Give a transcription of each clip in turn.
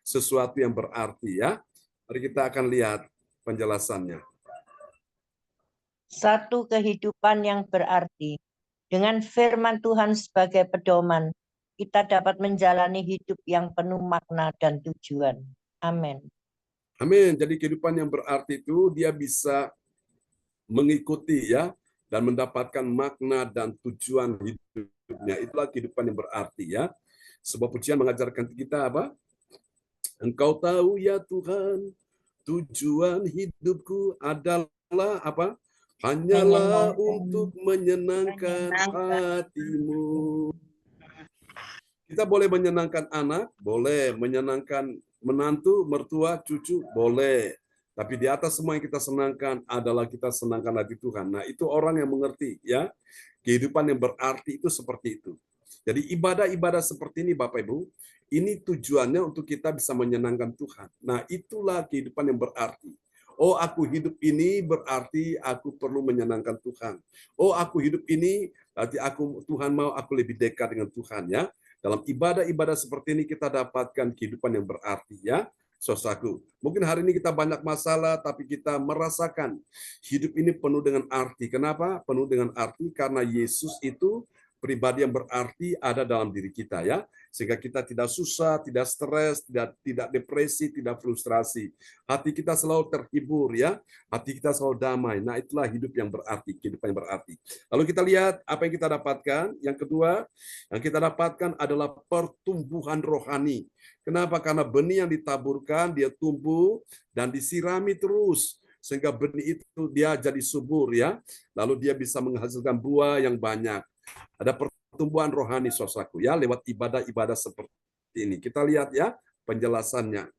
sesuatu yang berarti ya. Mari kita akan lihat penjelasannya. Satu kehidupan yang berarti. Dengan firman Tuhan sebagai pedoman, kita dapat menjalani hidup yang penuh makna dan tujuan. Amin. Amin. Jadi kehidupan yang berarti itu dia bisa mengikuti ya dan mendapatkan makna dan tujuan hidupnya. Itulah kehidupan yang berarti ya. Sebuah pujian mengajarkan kita apa? Engkau tahu ya Tuhan, tujuan hidupku adalah apa? Hanyalah untuk menyenangkan hatimu. Kita boleh menyenangkan anak, boleh menyenangkan menantu, mertua, cucu, boleh. Tapi di atas semua yang kita senangkan adalah kita senangkan hati Tuhan. Nah, itu orang yang mengerti ya. Kehidupan yang berarti itu seperti itu. Jadi ibadah-ibadah seperti ini Bapak Ibu, ini tujuannya untuk kita bisa menyenangkan Tuhan. Nah, itulah kehidupan yang berarti. Oh, aku hidup ini berarti aku perlu menyenangkan Tuhan. Oh, aku hidup ini berarti Tuhan mau aku lebih dekat dengan Tuhan ya. Dalam ibadah-ibadah seperti ini kita dapatkan kehidupan yang berarti ya. Saudaraku, mungkin hari ini kita banyak masalah, tapi kita merasakan hidup ini penuh dengan arti. Kenapa? Penuh dengan arti karena Yesus itu pribadi yang berarti ada dalam diri kita ya, sehingga kita tidak susah, tidak stres, tidak depresi, tidak frustrasi. Hati kita selalu terhibur ya, hati kita selalu damai. Nah, itulah hidup yang berarti, kehidupan yang berarti. Lalu kita lihat apa yang kita dapatkan. Yang kedua, yang kita dapatkan adalah pertumbuhan rohani. Kenapa? Karena benih yang ditaburkan, dia tumbuh dan disirami terus. Sehingga benih itu dia jadi subur ya. Lalu dia bisa menghasilkan buah yang banyak. Ada pertumbuhan rohani saudaraku ya lewat ibadah-ibadah seperti ini. Kita lihat ya penjelasannya.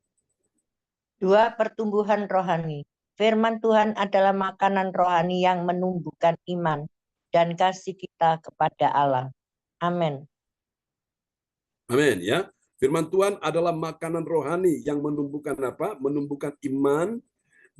2. Pertumbuhan rohani. Firman Tuhan adalah makanan rohani yang menumbuhkan iman dan kasih kita kepada Allah. Amin. Amin ya. Firman Tuhan adalah makanan rohani yang menumbuhkan apa? Menumbuhkan iman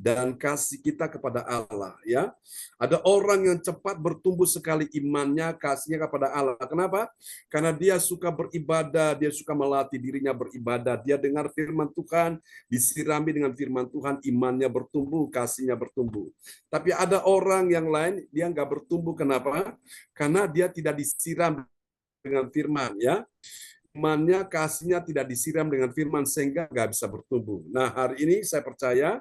dan kasih kita kepada Allah ya. Ada orang yang cepat bertumbuh sekali imannya, kasihnya kepada Allah. Kenapa? Karena dia suka beribadah, dia suka melatih dirinya beribadah, dia dengar firman Tuhan, disirami dengan firman Tuhan, imannya bertumbuh, kasihnya bertumbuh. Tapi ada orang yang lain dia nggak bertumbuh, kenapa? Karena dia tidak disiram dengan firman ya. Imannya, kasihnya tidak disiram dengan firman sehingga nggak bisa bertumbuh. Nah, hari ini saya percaya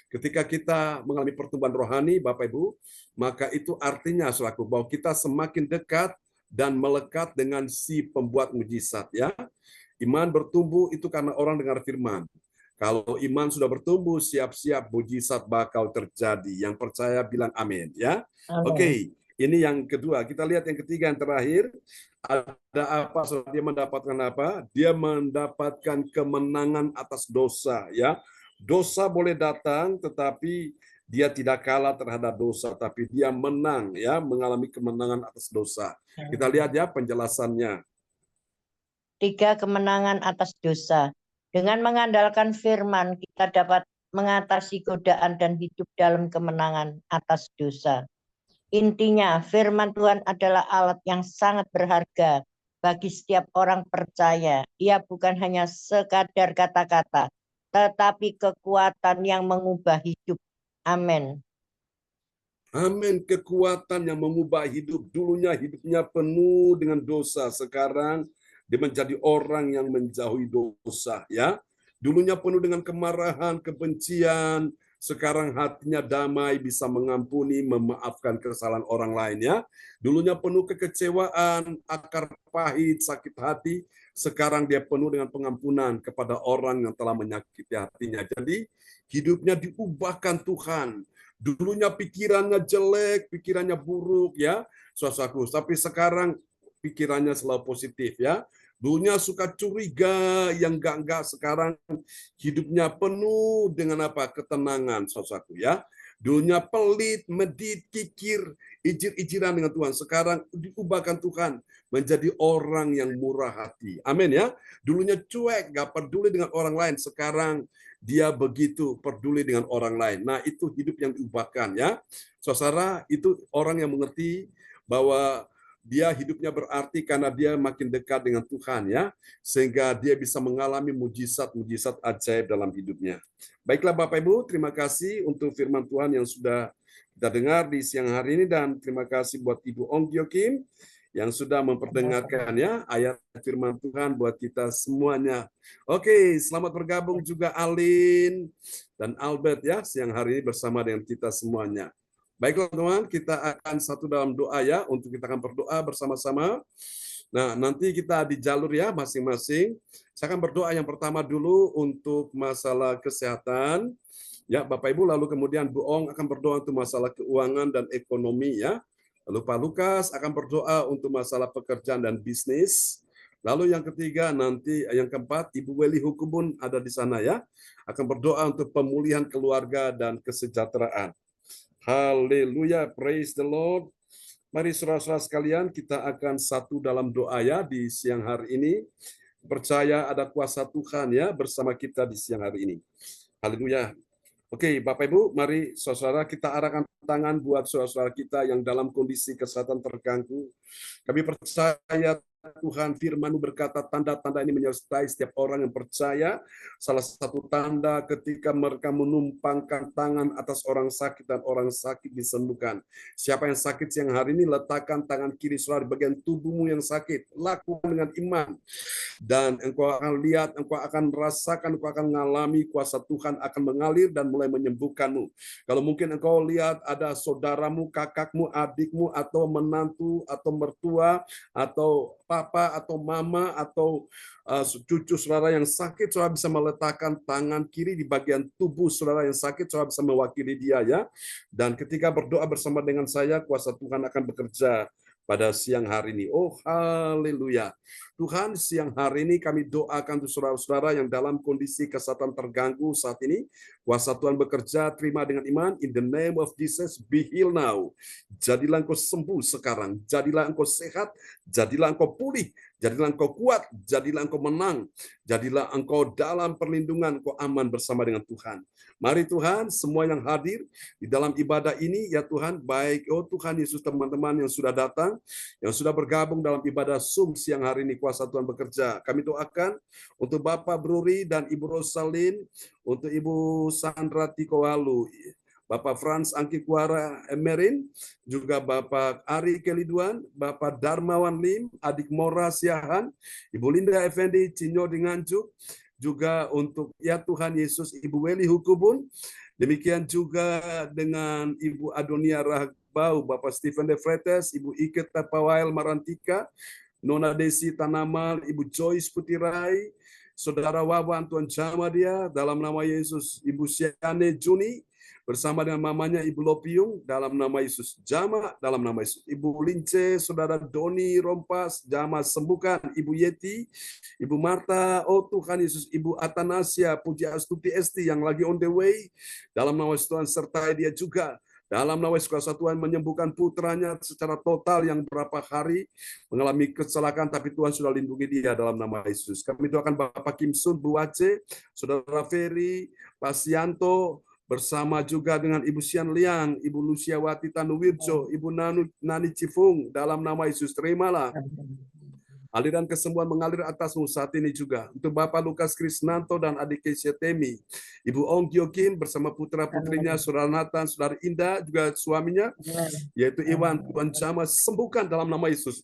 ketika kita mengalami pertumbuhan rohani, Bapak Ibu, maka itu artinya selaku bahwa kita semakin dekat dan melekat dengan si pembuat mujizat ya. Iman bertumbuh itu karena orang dengar firman. Kalau iman sudah bertumbuh, siap-siap mujizat bakal terjadi. Yang percaya bilang amin ya. Oke, ini yang kedua. Kita lihat yang ketiga, yang terakhir. Ada apa? Dia mendapatkan apa? Dia mendapatkan kemenangan atas dosa ya. Dosa boleh datang, tetapi dia tidak kalah terhadap dosa, tapi dia menang ya, mengalami kemenangan atas dosa. Kita lihat ya penjelasannya. 3. Kemenangan atas dosa. Dengan mengandalkan firman, kita dapat mengatasi godaan dan hidup dalam kemenangan atas dosa. Intinya, firman Tuhan adalah alat yang sangat berharga bagi setiap orang percaya. Ia bukan hanya sekadar kata-kata, tetapi kekuatan yang mengubah hidup. Amin. Amin, kekuatan yang mengubah hidup. Dulunya hidupnya penuh dengan dosa, sekarang dia menjadi orang yang menjauhi dosa ya. Dulunya penuh dengan kemarahan, kebencian, sekarang hatinya damai, bisa mengampuni, memaafkan kesalahan orang lain ya. Dulunya penuh kekecewaan, akar pahit, sakit hati, sekarang dia penuh dengan pengampunan kepada orang yang telah menyakiti hatinya. Jadi hidupnya diubahkan Tuhan. Dulunya pikirannya jelek, pikirannya buruk ya, saudaraku. Tapi sekarang pikirannya selalu positif ya. Dulunya suka curiga, yang enggak, sekarang hidupnya penuh dengan apa? Ketenangan, saudaraku ya. Dulunya pelit, medit, kikir, ijir-ijiran dengan Tuhan. Sekarang diubahkan Tuhan menjadi orang yang murah hati. Amin ya. Dulunya cuek, gak peduli dengan orang lain. Sekarang dia begitu peduli dengan orang lain. Nah, itu hidup yang diubahkan ya. Saudara, itu orang yang mengerti bahwa dia hidupnya berarti karena dia makin dekat dengan Tuhan ya, sehingga dia bisa mengalami mujizat-mujizat ajaib dalam hidupnya. Baiklah Bapak Ibu, terima kasih untuk firman Tuhan yang sudah kita dengar di siang hari ini, dan terima kasih buat Ibu Ong Gyo Kim yang sudah memperdengarkan ya ayat firman Tuhan buat kita semuanya. Oke, selamat bergabung juga Alin dan Albert ya siang hari ini bersama dengan kita semuanya. Baiklah teman, kita akan satu dalam doa ya, untuk kita akan berdoa bersama-sama. Nah, nanti kita di jalur ya masing-masing. Saya akan berdoa yang pertama dulu untuk masalah kesehatan. Ya, Bapak Ibu, lalu kemudian Bu Ong akan berdoa untuk masalah keuangan dan ekonomi ya. Lalu Pak Lukas akan berdoa untuk masalah pekerjaan dan bisnis. Lalu yang ketiga nanti, yang keempat, Ibu Weli Hukubun ada di sana ya. Akan berdoa untuk pemulihan keluarga dan kesejahteraan. Haleluya, praise the Lord. Mari saudara-saudara sekalian, kita akan satu dalam doa ya di siang hari ini. Percaya ada kuasa Tuhan ya bersama kita di siang hari ini. Haleluya. Oke, Bapak Ibu, mari saudara kita arahkan tangan buat saudara-saudara kita yang dalam kondisi kesehatan terganggu. Kami percaya Tuhan, firman-Mu berkata tanda-tanda ini menyertai setiap orang yang percaya. Salah satu tanda ketika mereka menumpangkan tangan atas orang sakit dan orang sakit disembuhkan. Siapa yang sakit siang hari ini, letakkan tangan kiri saudara di bagian tubuhmu yang sakit. Lakukan dengan iman. Dan engkau akan lihat, engkau akan rasakan, engkau akan mengalami kuasa Tuhan akan mengalir dan mulai menyembuhkanmu. Kalau mungkin engkau lihat ada saudaramu, kakakmu, adikmu, atau menantu, atau mertua, atau papa, atau mama, atau cucu saudara yang sakit, saudara bisa meletakkan tangan kiri di bagian tubuh saudara yang sakit, saudara bisa mewakili dia ya. Dan ketika berdoa bersama dengan saya, kuasa Tuhan akan bekerja pada siang hari ini. Oh, haleluya. Tuhan, siang hari ini kami doakan untuk saudara-saudara yang dalam kondisi kesehatan terganggu saat ini. Kuasa Tuhan bekerja, terima dengan iman. In the name of Jesus, be healed now. Jadilah engkau sembuh sekarang. Jadilah engkau sehat. Jadilah engkau pulih. Jadilah engkau kuat. Jadilah engkau menang. Jadilah engkau dalam perlindungan, engkau aman bersama dengan Tuhan. Mari Tuhan, semua yang hadir di dalam ibadah ini, ya Tuhan, baik, oh Tuhan Yesus, teman-teman yang sudah datang, yang sudah bergabung dalam ibadah Zoom siang hari ini, kuasa Tuhan bekerja. Kami doakan untuk Bapak Bruri dan Ibu Rosalin, untuk Ibu Sandra Tikowalu, Bapak Frans Angkikwara Emerin, juga Bapak Ari Keliduan, Bapak Darmawan Lim, Adik Mora Siahan, Ibu Linda Effendi Cinyo di Nganjuk, juga untuk ya Tuhan Yesus Ibu Weli Hukubun, demikian juga dengan Ibu Adonia Rahbau, Bapak Stephen De Fretes, Ibu Ike Tapawail Marantika, Nona Desi Tanamal, Ibu Joyce Putirai, Saudara Wawan Tuan Jamadia, dalam nama Yesus, Ibu Siane Juni, bersama dengan mamanya Ibu Lopiung, dalam nama Yesus. Jama, dalam nama Yesus. Ibu Lince, Saudara Doni Rompas, Jama sembuhkan. Ibu Yeti, Ibu Marta, oh Tuhan Yesus. Ibu Atanasia, Puji Astuti Esti yang lagi on the way, dalam nama Yesus Tuhan sertai dia juga. Dalam nama Yesus, kuasa Tuhan menyembuhkan putranya secara total yang berapa hari mengalami kecelakaan, tapi Tuhan sudah lindungi dia dalam nama Yesus. Kami doakan Bapak Kim Sun, Bu Wace, Saudara Ferry, Pak Sianto, bersama juga dengan Ibu Sian Liang, Ibu Luciawati Tanuwirjo, Ibu Nani Cifung, dalam nama Yesus terimalah aliran kesembuhan mengalir atasmu saat ini juga. Untuk Bapak Lukas Krisnanto dan adik Keisha Temi, Ibu Ong Gyo Kim bersama putra-putrinya, Saudara Nathan, Saudara Indah, juga suaminya, yaitu Iwan, Tuhan Jama sembuhkan dalam nama Yesus.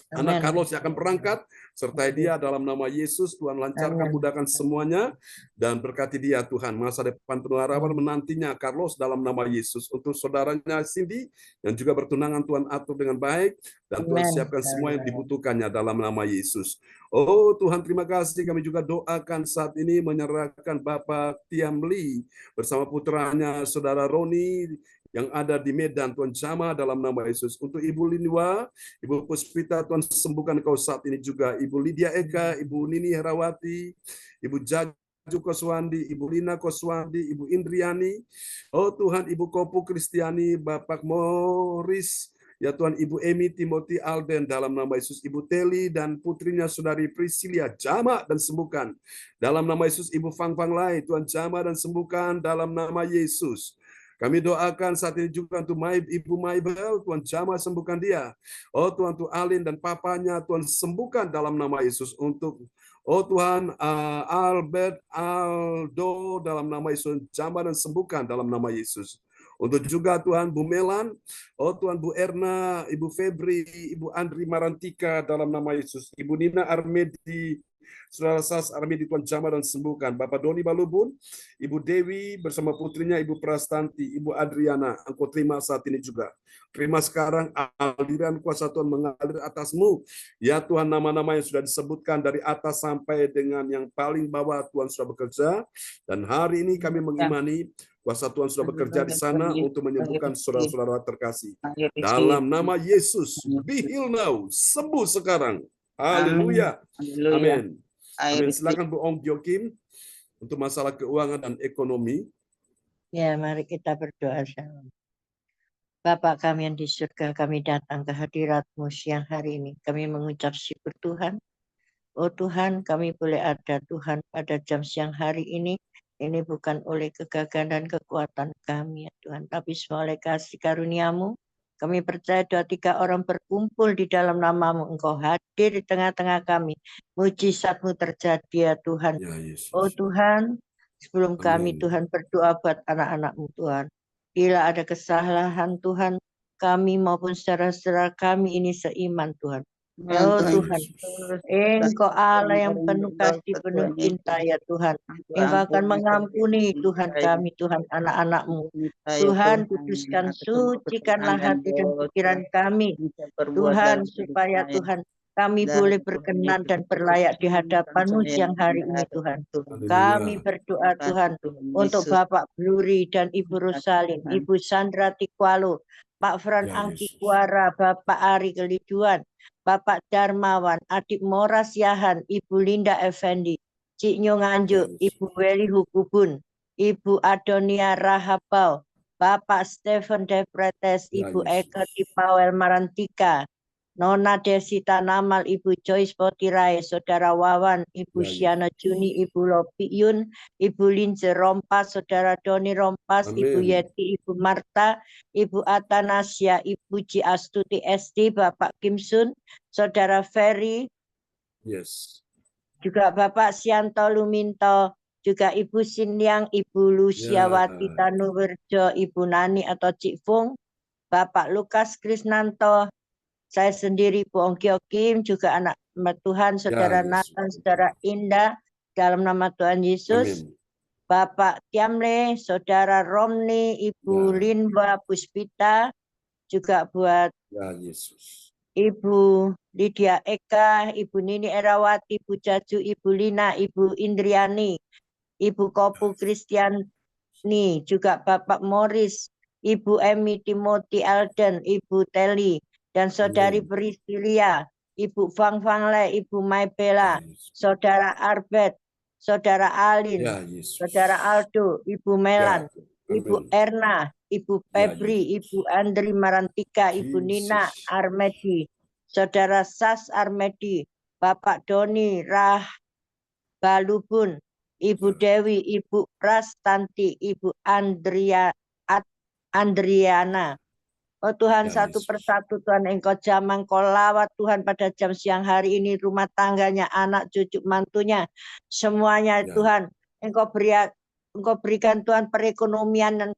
Anak Carlos yang akan berangkat, sertai dia dalam nama Yesus. Tuhan lancarkan, mudahkan semuanya, dan berkati dia Tuhan. Masa depan penuh harapan menantinya Carlos dalam nama Yesus. Untuk saudaranya Cindy, yang juga bertunangan, Tuhan atur dengan baik, dan Tuhan siapkan semua yang dibutuhkannya dalam nama Yesus. Oh Tuhan, terima kasih. Kami juga doakan saat ini menyerahkan Bapak Tiam Lee bersama putranya Saudara Roni, yang ada di Medan, Tuhan Jama dalam nama Yesus. Untuk Ibu Linwa, Ibu Puspita, Tuhan sembuhkan kau saat ini juga. Ibu Lydia Eka, Ibu Nini Herawati, Ibu Jaju Koswandi, Ibu Lina Koswandi, Ibu Indriani, oh Tuhan, Ibu Kopu Kristiani, Bapak Morris, ya Tuhan, Ibu Emi Timothy Alden dalam nama Yesus. Ibu Teli dan putrinya Saudari Priscilia, jama dan sembuhkan dalam nama Yesus. Ibu Fang Fang Lai, Tuhan jama dan sembuhkan dalam nama Yesus. Kami doakan saat ini juga untuk Ibu Maibel, Tuhan jamah sembuhkan dia. Oh Tuhan, untuk Alin dan papanya, Tuhan sembuhkan dalam nama Yesus. Untuk Tuhan, Albert, Aldo, dalam nama Yesus, jamah dan sembuhkan dalam nama Yesus. Untuk juga Tuhan Bu Melan, Tuhan Bu Erna, Ibu Febri, Ibu Andri Marantika dalam nama Yesus. Ibu Nina Armedi, Saudara Sas Armedi, Tuhan jamah dan sembuhkan. Bapak Doni Balubun, Ibu Dewi bersama putrinya Ibu Prastanti, Ibu Adriana, Engkau terima saat ini juga. Terima sekarang aliran kuasa Tuhan mengalir atasmu. Ya Tuhan, nama-nama yang sudah disebutkan dari atas sampai dengan yang paling bawah Tuhan sudah bekerja. Dan hari ini kami mengimani kuasa Tuhan sudah bekerja di sana untuk menyembuhkan saudara-saudara terkasih. Dalam nama Yesus, be healed now, sembuh sekarang. Haleluya. Amin. Amin. Silakan Bu Ong Gyokim untuk masalah keuangan dan ekonomi. Ya, mari kita berdoa sama. Bapa kami yang di surga, kami datang ke hadirat-Mu siang hari ini. Kami mengucap syukur Tuhan. Oh Tuhan, kami boleh ada Tuhan pada jam siang hari ini. Ini bukan oleh kegagalan dan kekuatan kami ya Tuhan, tapi semua oleh kasih karunia-Mu. Kami percaya 2-3 orang berkumpul di dalam nama-Mu. Engkau hadir di tengah-tengah kami. Mujizat-Mu terjadi ya Tuhan. Ya Yesus. Oh Tuhan, sebelum kami Amin. Tuhan berdoa buat anak-anak-Mu Tuhan. Bila ada kesalahan Tuhan, kami maupun saudara-saudara kami ini seiman Tuhan. Oh Tuhan, Engkau Allah yang penuh kasih, penuh cinta ya Tuhan. Engkau akan mengampuni Tuhan kami, Tuhan anak-anak-Mu. Tuhan, kuduskan, sucikanlah hati dan pikiran kami. Tuhan, supaya Tuhan kami boleh berkenan dan berlayak di hadapan-Mu siang hari ini Tuhan. Kami berdoa Tuhan untuk Bapak Bluri dan Ibu Rosalin, Ibu Sandra Tikwalo, Pak Fran Ya, Angki Yesus. Kuara, Bapak Ari Keliduan, Bapak Darmawan, Adik Moras Yahan, Ibu Linda Effendi, Cik Nyo Nganjuk, Ya, Yesus. Ibu Weli Hukubun, Ibu Adonia Rahabau, Bapak Stephen Depretes, Ya, Ibu Yesus. Eka Dipawel Marantika, Nona Desita Namal, Ibu Joyce Potirai, Saudara Wawan, Ibu Ya, Yesus. Siana Juni, Ibu Lopi Yun, Ibu Linze Rompas, Saudara Doni Rompas, Ibu Amin. Yeti, Ibu Marta, Ibu Atanasia, Ibu Ji Astuti SD, Bapak Kim Sun, Saudara Ferry, Yes. juga Bapak Sianto Luminto, juga Ibu Siniang, Ibu Luciawati Tanuwerjo, Ibu Nani atau Cik Fung, Bapak Lukas Krisnanto, saya sendiri Bu Ongkyo Kim, juga anak Tuhan, Saudara Yesus. Nathan, Saudara Indah, dalam nama Tuhan Yesus. Amin. Bapak Tiamle, Saudara Romni, Ibu Ya. Linwa Puspita, juga buat Ya, Yesus. Ibu Lydia Eka, Ibu Nini Erawati, Ibu Jaju, Ibu Lina, Ibu Indriani, Ibu Kopu Kristiani, juga Bapak Morris, Ibu Emi Timothy Alden, Ibu Teli, dan Saudari Amin. Priscilia, Ibu Fang Fangle, Ibu Maibela, Ya, Yesus. Saudara Arbet, Saudara Alin, Ya, Yesus. Saudara Aldo, Ibu Melan, Ya, Ibu amin. Erna, Ibu Ya, Febri, Yesus. Ibu Andri Marantika, Ibu Nina Jesus. Armedi, Saudara Sas Armedi, Bapak Doni Rah Balubun, Ibu Ya. Dewi, Ibu Prastanti, Ibu Andriana. Oh Tuhan, Ya, satu Yesus. persatu Tuhan Engkau jamang, Engkau lawat Tuhan pada jam siang hari ini, rumah tangganya, anak cucu mantunya, semuanya Ya. Tuhan Engkau berikan Tuhan perekonomiannya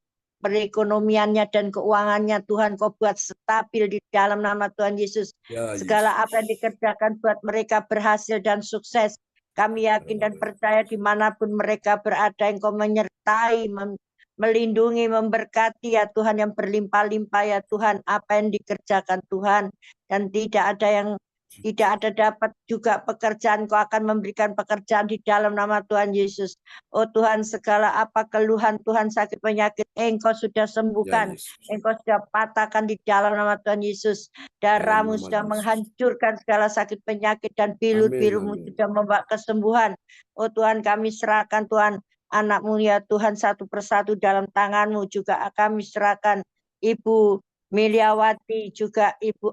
dan keuangannya Tuhan, Kau buat stabil di dalam nama Tuhan Yesus. Ya, Segala Yesus. apa yang dikerjakan buat mereka berhasil dan sukses. Kami yakin dan percaya dimanapun mereka berada, Engkau menyertai, melindungi, memberkati ya Tuhan, yang berlimpah-limpah ya Tuhan, apa yang dikerjakan Tuhan, dan tidak ada dapat juga pekerjaan, Kau akan memberikan pekerjaan di dalam nama Tuhan Yesus. Oh Tuhan, segala apa keluhan Tuhan, sakit penyakit, Engkau sudah sembuhkan, Ya, Yesus. Engkau sudah patahkan di dalam nama Tuhan Yesus. Darah-Mu Dalam nama sudah Yesus. menghancurkan segala sakit penyakit, dan biru-biru-Mu Amin. sudah membawa kesembuhan. Oh Tuhan, kami serahkan Tuhan anak-Mu ya Tuhan, satu persatu dalam tangan-Mu. Juga kami serahkan Ibu Miliawati, juga Ibu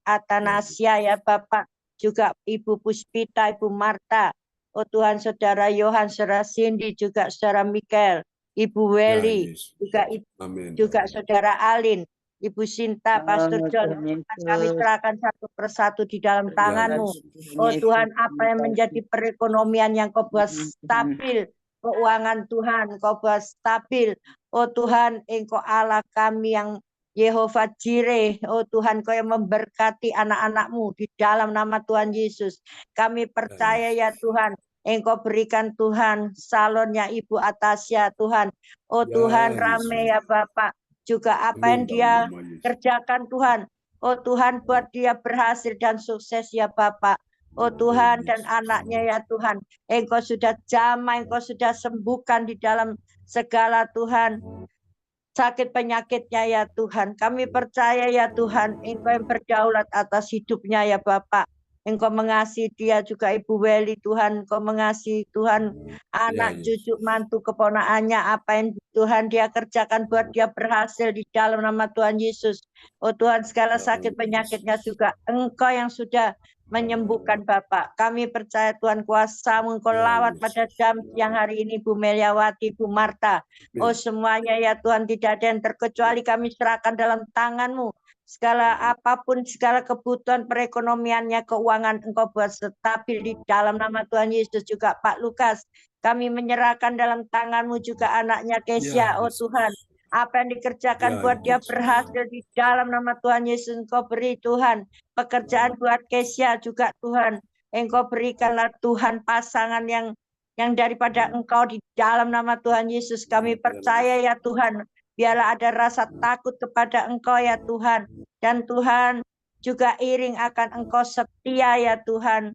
Atanasia ya Bapak, juga Ibu Puspita, Ibu Marta. Oh Tuhan, Saudara Yohan, Saudara Cindy, juga Saudara Mikael, Ibu Ya, Weli, Yesus. juga Amin. juga Saudara Alin, Ibu Sinta, Pastor John, kami serahkan satu persatu di dalam Ya, tangan-Mu. Yesus. Oh Tuhan, apa yang menjadi perekonomian yang Kau buat stabil, keuangan Tuhan Kau buat stabil. Oh Tuhan, Engkau Allah kami yang Yehova Jireh. Oh Tuhan, Kau yang memberkati anak-anak-Mu di dalam nama Tuhan Yesus. Kami percaya ya Tuhan, Engkau berikan Tuhan salonnya Ibu Atasya Tuhan. Oh Ya, Tuhan, Yesus. rame ya Bapak. Juga apa yang Amin, dia dalam nama Yesus. kerjakan Tuhan. Oh Tuhan, buat dia berhasil dan sukses ya Bapak. Oh Tuhan, dan anaknya ya Tuhan, Engkau sudah jamah, Engkau sudah sembuhkan di dalam segala Tuhan sakit penyakitnya ya Tuhan. Kami percaya ya Tuhan, Engkau yang berdaulat atas hidupnya ya Bapak. Engkau mengasihi dia juga Ibu Weli Tuhan. Engkau mengasihi Tuhan anak Yesus. cucu mantu keponakannya. Apa yang Tuhan dia kerjakan buat dia berhasil di dalam nama Tuhan Yesus. Oh Tuhan, segala Ya sakit Allah, penyakitnya Yesus. juga Engkau yang sudah menyembuhkan Bapak. Kami percaya Tuhan kuasa-Mu Engkau Ya, lawat pada Yesus. jam siang hari ini Bu Meliawati, Bu Marta. Oh Amin. semuanya ya Tuhan, tidak ada yang terkecuali, kami serahkan dalam tangan-Mu. Segala apapun, segala kebutuhan perekonomiannya, keuangan Engkau buat stabil di dalam nama Tuhan Yesus. Juga Pak Lukas, kami menyerahkan dalam tangan-Mu juga anaknya Ya, Kesia. Oh Yesus. Tuhan, apa yang dikerjakan Ya, buat dia Yesus. berhasil di dalam nama Tuhan Yesus. Engkau beri Tuhan pekerjaan buat Kesia juga Tuhan. Engkau berikanlah Tuhan pasangan yang daripada Engkau di dalam nama Tuhan Yesus. Kami percaya ya Tuhan, biarlah ada rasa takut kepada Engkau ya Tuhan. Dan Tuhan juga iring akan Engkau setia ya Tuhan.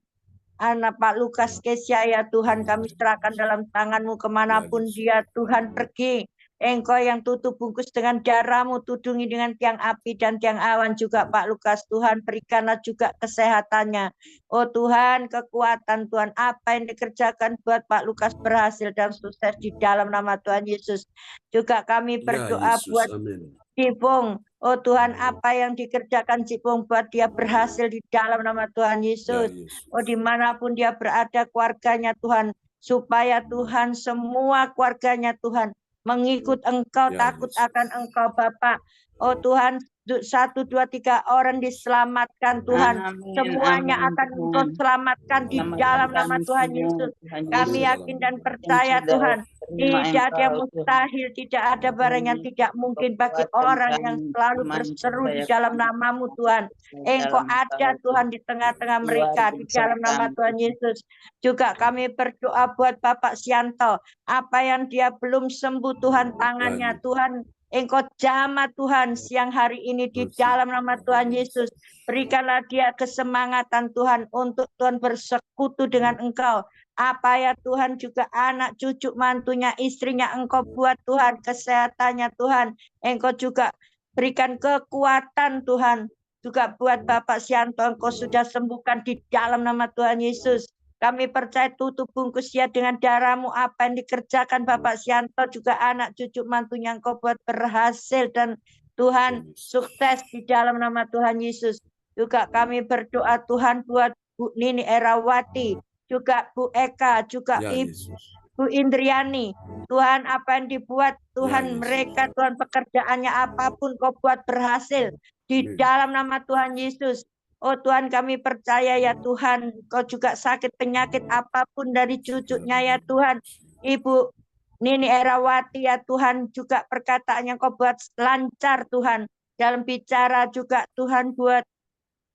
Anak Pak Lukas Kesia ya Tuhan, kami serahkan dalam tangan-Mu kemanapun dia Tuhan pergi. Engkau yang tutup bungkus dengan darah-Mu, tudungi dengan tiang api dan tiang awan juga Pak Lukas. Tuhan berikanlah juga kesehatannya. Oh Tuhan, kekuatan Tuhan, apa yang dikerjakan buat Pak Lukas berhasil dan sukses di dalam nama Tuhan Yesus. Juga kami Ya, berdoa Yesus. buat Amin. Cipung. Oh Tuhan, apa yang dikerjakan Cipung buat dia berhasil di dalam nama Tuhan Ya, Yesus. Yesus. Oh dimanapun dia berada, keluarganya Tuhan, supaya Tuhan semua keluarganya Tuhan mengikut Engkau, Ya, takut Yesus. akan Engkau Bapa. Oh Tuhan, 1, 2, 3 orang diselamatkan Tuhan. Semuanya akan Engkau selamatkan di dalam nama Tuhan Yesus. Kami yakin dan percaya Tuhan, tidak ada yang mustahil, tidak ada barang yang tidak mungkin bagi orang yang selalu berseru di dalam nama-Mu Tuhan. Engkau ada Tuhan di tengah-tengah mereka di dalam nama Tuhan Yesus. Juga kami berdoa buat Bapak Sianto, apa yang dia belum sembuh Tuhan tangannya Tuhan, Engkau jamah Tuhan siang hari ini di dalam nama Tuhan Yesus. Berikanlah dia kesemangatan Tuhan untuk Tuhan bersekutu dengan Engkau. Apa ya Tuhan, juga anak cucu mantunya, istrinya Engkau buat Tuhan, kesehatannya Tuhan. Engkau juga berikan kekuatan Tuhan. Juga buat Bapak Sianto, Engkau sudah sembuhkan di dalam nama Tuhan Yesus. Kami percaya tutup bungkus ya dengan darah-Mu, apa yang dikerjakan Bapak Sianto, juga anak cucu mantunya Engkau buat berhasil dan Tuhan sukses di dalam nama Tuhan Yesus. Juga kami berdoa Tuhan buat Bu Nini Erawati, juga Bu Eka, juga Ya, Yesus. Bu Indriani. Tuhan, apa yang dibuat Ya, Tuhan Yesus. mereka, Tuhan pekerjaannya apapun Kau buat berhasil di Amin. dalam nama Tuhan Yesus. Oh Tuhan, kami percaya ya Tuhan, Kau juga sakit penyakit apapun dari cucunya ya Tuhan. Ibu Nini Erawati ya Tuhan, juga perkataan yang Kau buat lancar Tuhan. Dalam bicara juga Tuhan buat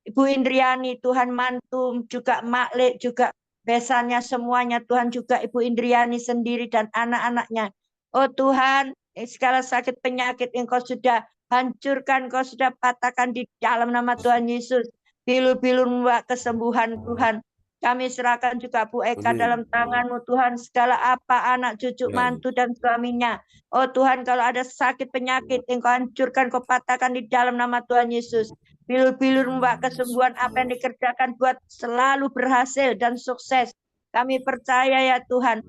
Ibu Indriani, Tuhan mantu, juga Maklik, juga besannya semuanya Tuhan, juga Ibu Indriani sendiri dan anak-anaknya. Oh Tuhan, segala sakit penyakit Engkau sudah hancurkan, Engkau sudah patahkan di dalam nama Tuhan Yesus. Bilur-bilur membawa kesembuhan Tuhan. Kami serahkan juga Bu Eka Amin. dalam tangan-Mu Tuhan, segala apa anak cucu Ya, mantu dan suaminya. Oh Tuhan, kalau ada sakit penyakit Engkau hancurkan, Kau patahkan di dalam nama Tuhan Yesus. Bilur-bilur membawa kesembuhan, apa yang dikerjakan buat selalu berhasil dan sukses. Kami percaya ya Tuhan,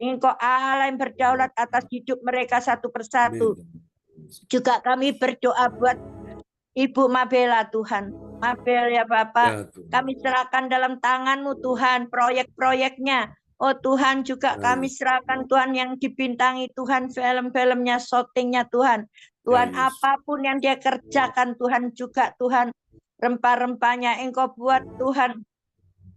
Engkau Allah yang berdaulat atas hidup mereka satu persatu. Amin. Juga kami berdoa buat Ibu Mabela Tuhan. Mabel ya Bapak, Ya, Tuhan. kami serahkan dalam tangan-Mu Tuhan, proyek-proyeknya. Oh Tuhan, juga Ya, kami Yesus. serahkan Tuhan yang dibintangi Tuhan, film-filmnya, syutingnya Tuhan. Tuhan, Ya, Yesus. apapun yang dia kerjakan Tuhan, juga Tuhan, rempah-rempahnya Engkau buat Tuhan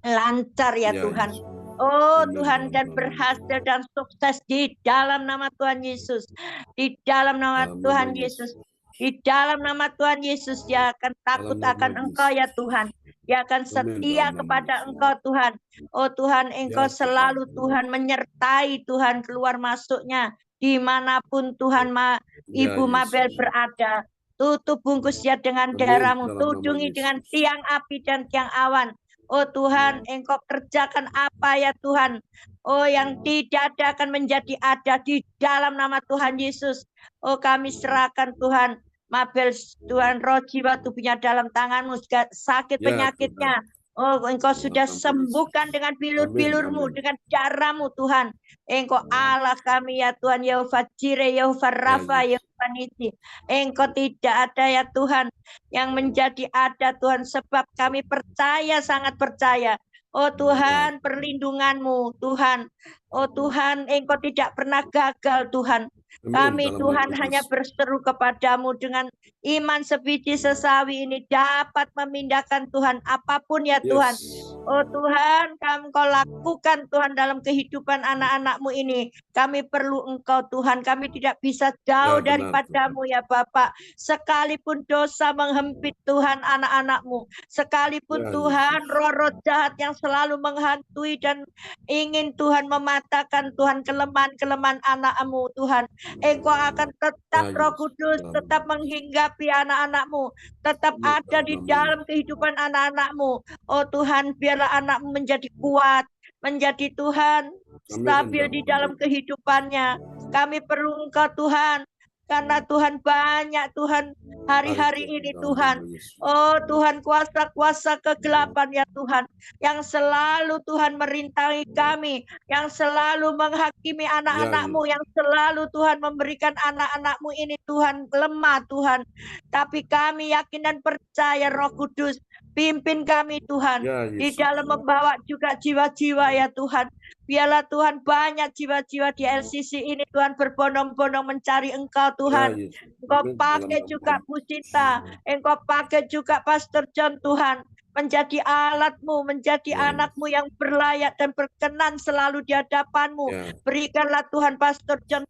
lancar ya Ya, Tuhan. Yesus. Oh Amin, Tuhan, dalam dan nama berhasil Yesus. dan sukses di dalam nama Tuhan Yesus. Di dalam nama Dalam nama Tuhan Yesus. Yesus. Di dalam nama Tuhan Yesus, dia akan takut Dalam nama akan Engkau ya Yesus. Tuhan. Dia akan Amin, setia dalam nama kepada Yesus. Engkau Tuhan. Oh Tuhan, Engkau Ya, selalu Tuhan. Tuhan menyertai Tuhan keluar masuknya. Dimanapun Tuhan Ya, Ibu Mabel Yesus. berada. Tutup bungkusnya dengan Amin, darah-Mu. dalam nama Tudungi dengan Yesus. tiang api dan tiang awan. Oh Tuhan, Engkau kerjakan apa ya Tuhan? Oh, yang tidak ada akan menjadi ada di dalam nama Tuhan Yesus. Oh, kami serahkan Tuhan. Mabel, Tuhan, roh jiwa tubuhnya dalam tangan-Mu, sakit Ya, Tuhan. penyakitnya. Oh, Engkau sudah Dalam nama Yesus. sembuhkan dengan Amin, bilur-bilur-Mu, amin. dengan darah-Mu Tuhan. Engkau Allah kami ya Tuhan, Yehova Jireh, Yehova Rafa, Ya, Yesus. Yehova Nisi. Engkau tidak ada ya Tuhan yang menjadi ada Tuhan, sebab kami percaya, sangat percaya. Oh Tuhan, perlindungan-Mu Tuhan. Oh Tuhan, Engkau tidak pernah gagal Tuhan. Amin, Kami dalam Tuhan nama hanya Yesus. berseru kepadamu dengan iman sebiji sesawi ini dapat memindahkan Tuhan apapun ya Tuhan. Yes. Oh Tuhan, Kau lakukan Tuhan dalam kehidupan anak-anak-Mu ini. Kami perlu Engkau Tuhan, kami tidak bisa jauh Ya, benar, daripadamu ya Bapak. Sekalipun dosa menghempit Tuhan anak-anak-Mu, sekalipun Ya, Tuhan Yesus. roh-roh jahat yang selalu menghantui dan ingin Tuhan mematahkan Tuhan kelemahan-kelemahan anak-Mu Tuhan. Engkau akan tetap Ya, Roh Yesus. Kudus, tetap menghinggapi anak-anak-Mu, tetap Amin, ada dalam di nama dalam Yesus. kehidupan anak-anak-Mu. Oh Tuhan, biarlah anak-Mu menjadi kuat, menjadi Tuhan Amin, stabil di dalam dalam kehidupannya. Kami perlu Engkau Tuhan, karena Tuhan banyak Tuhan hari-hari ini Tuhan. Oh Tuhan, kuasa-kuasa kegelapan ya Tuhan, yang selalu Tuhan merintangi kami, yang selalu menghakimi anak-anak-Mu, yang selalu Tuhan memberikan anak-anak-Mu ini Tuhan lemah Tuhan. Tapi kami yakin dan percaya Roh Kudus pimpin kami Tuhan di dalam membawa juga jiwa-jiwa ya Tuhan. Biarlah Tuhan banyak jiwa-jiwa di LCC ini Tuhan berbondong-bondong mencari Engkau Tuhan. Engkau pakai juga Bu Sinta, Engkau pakai juga Pastor John Tuhan, menjadi alat-Mu, menjadi anak-Mu yang berlayak dan berkenan selalu di hadapan-Mu. Berikanlah Tuhan Pastor John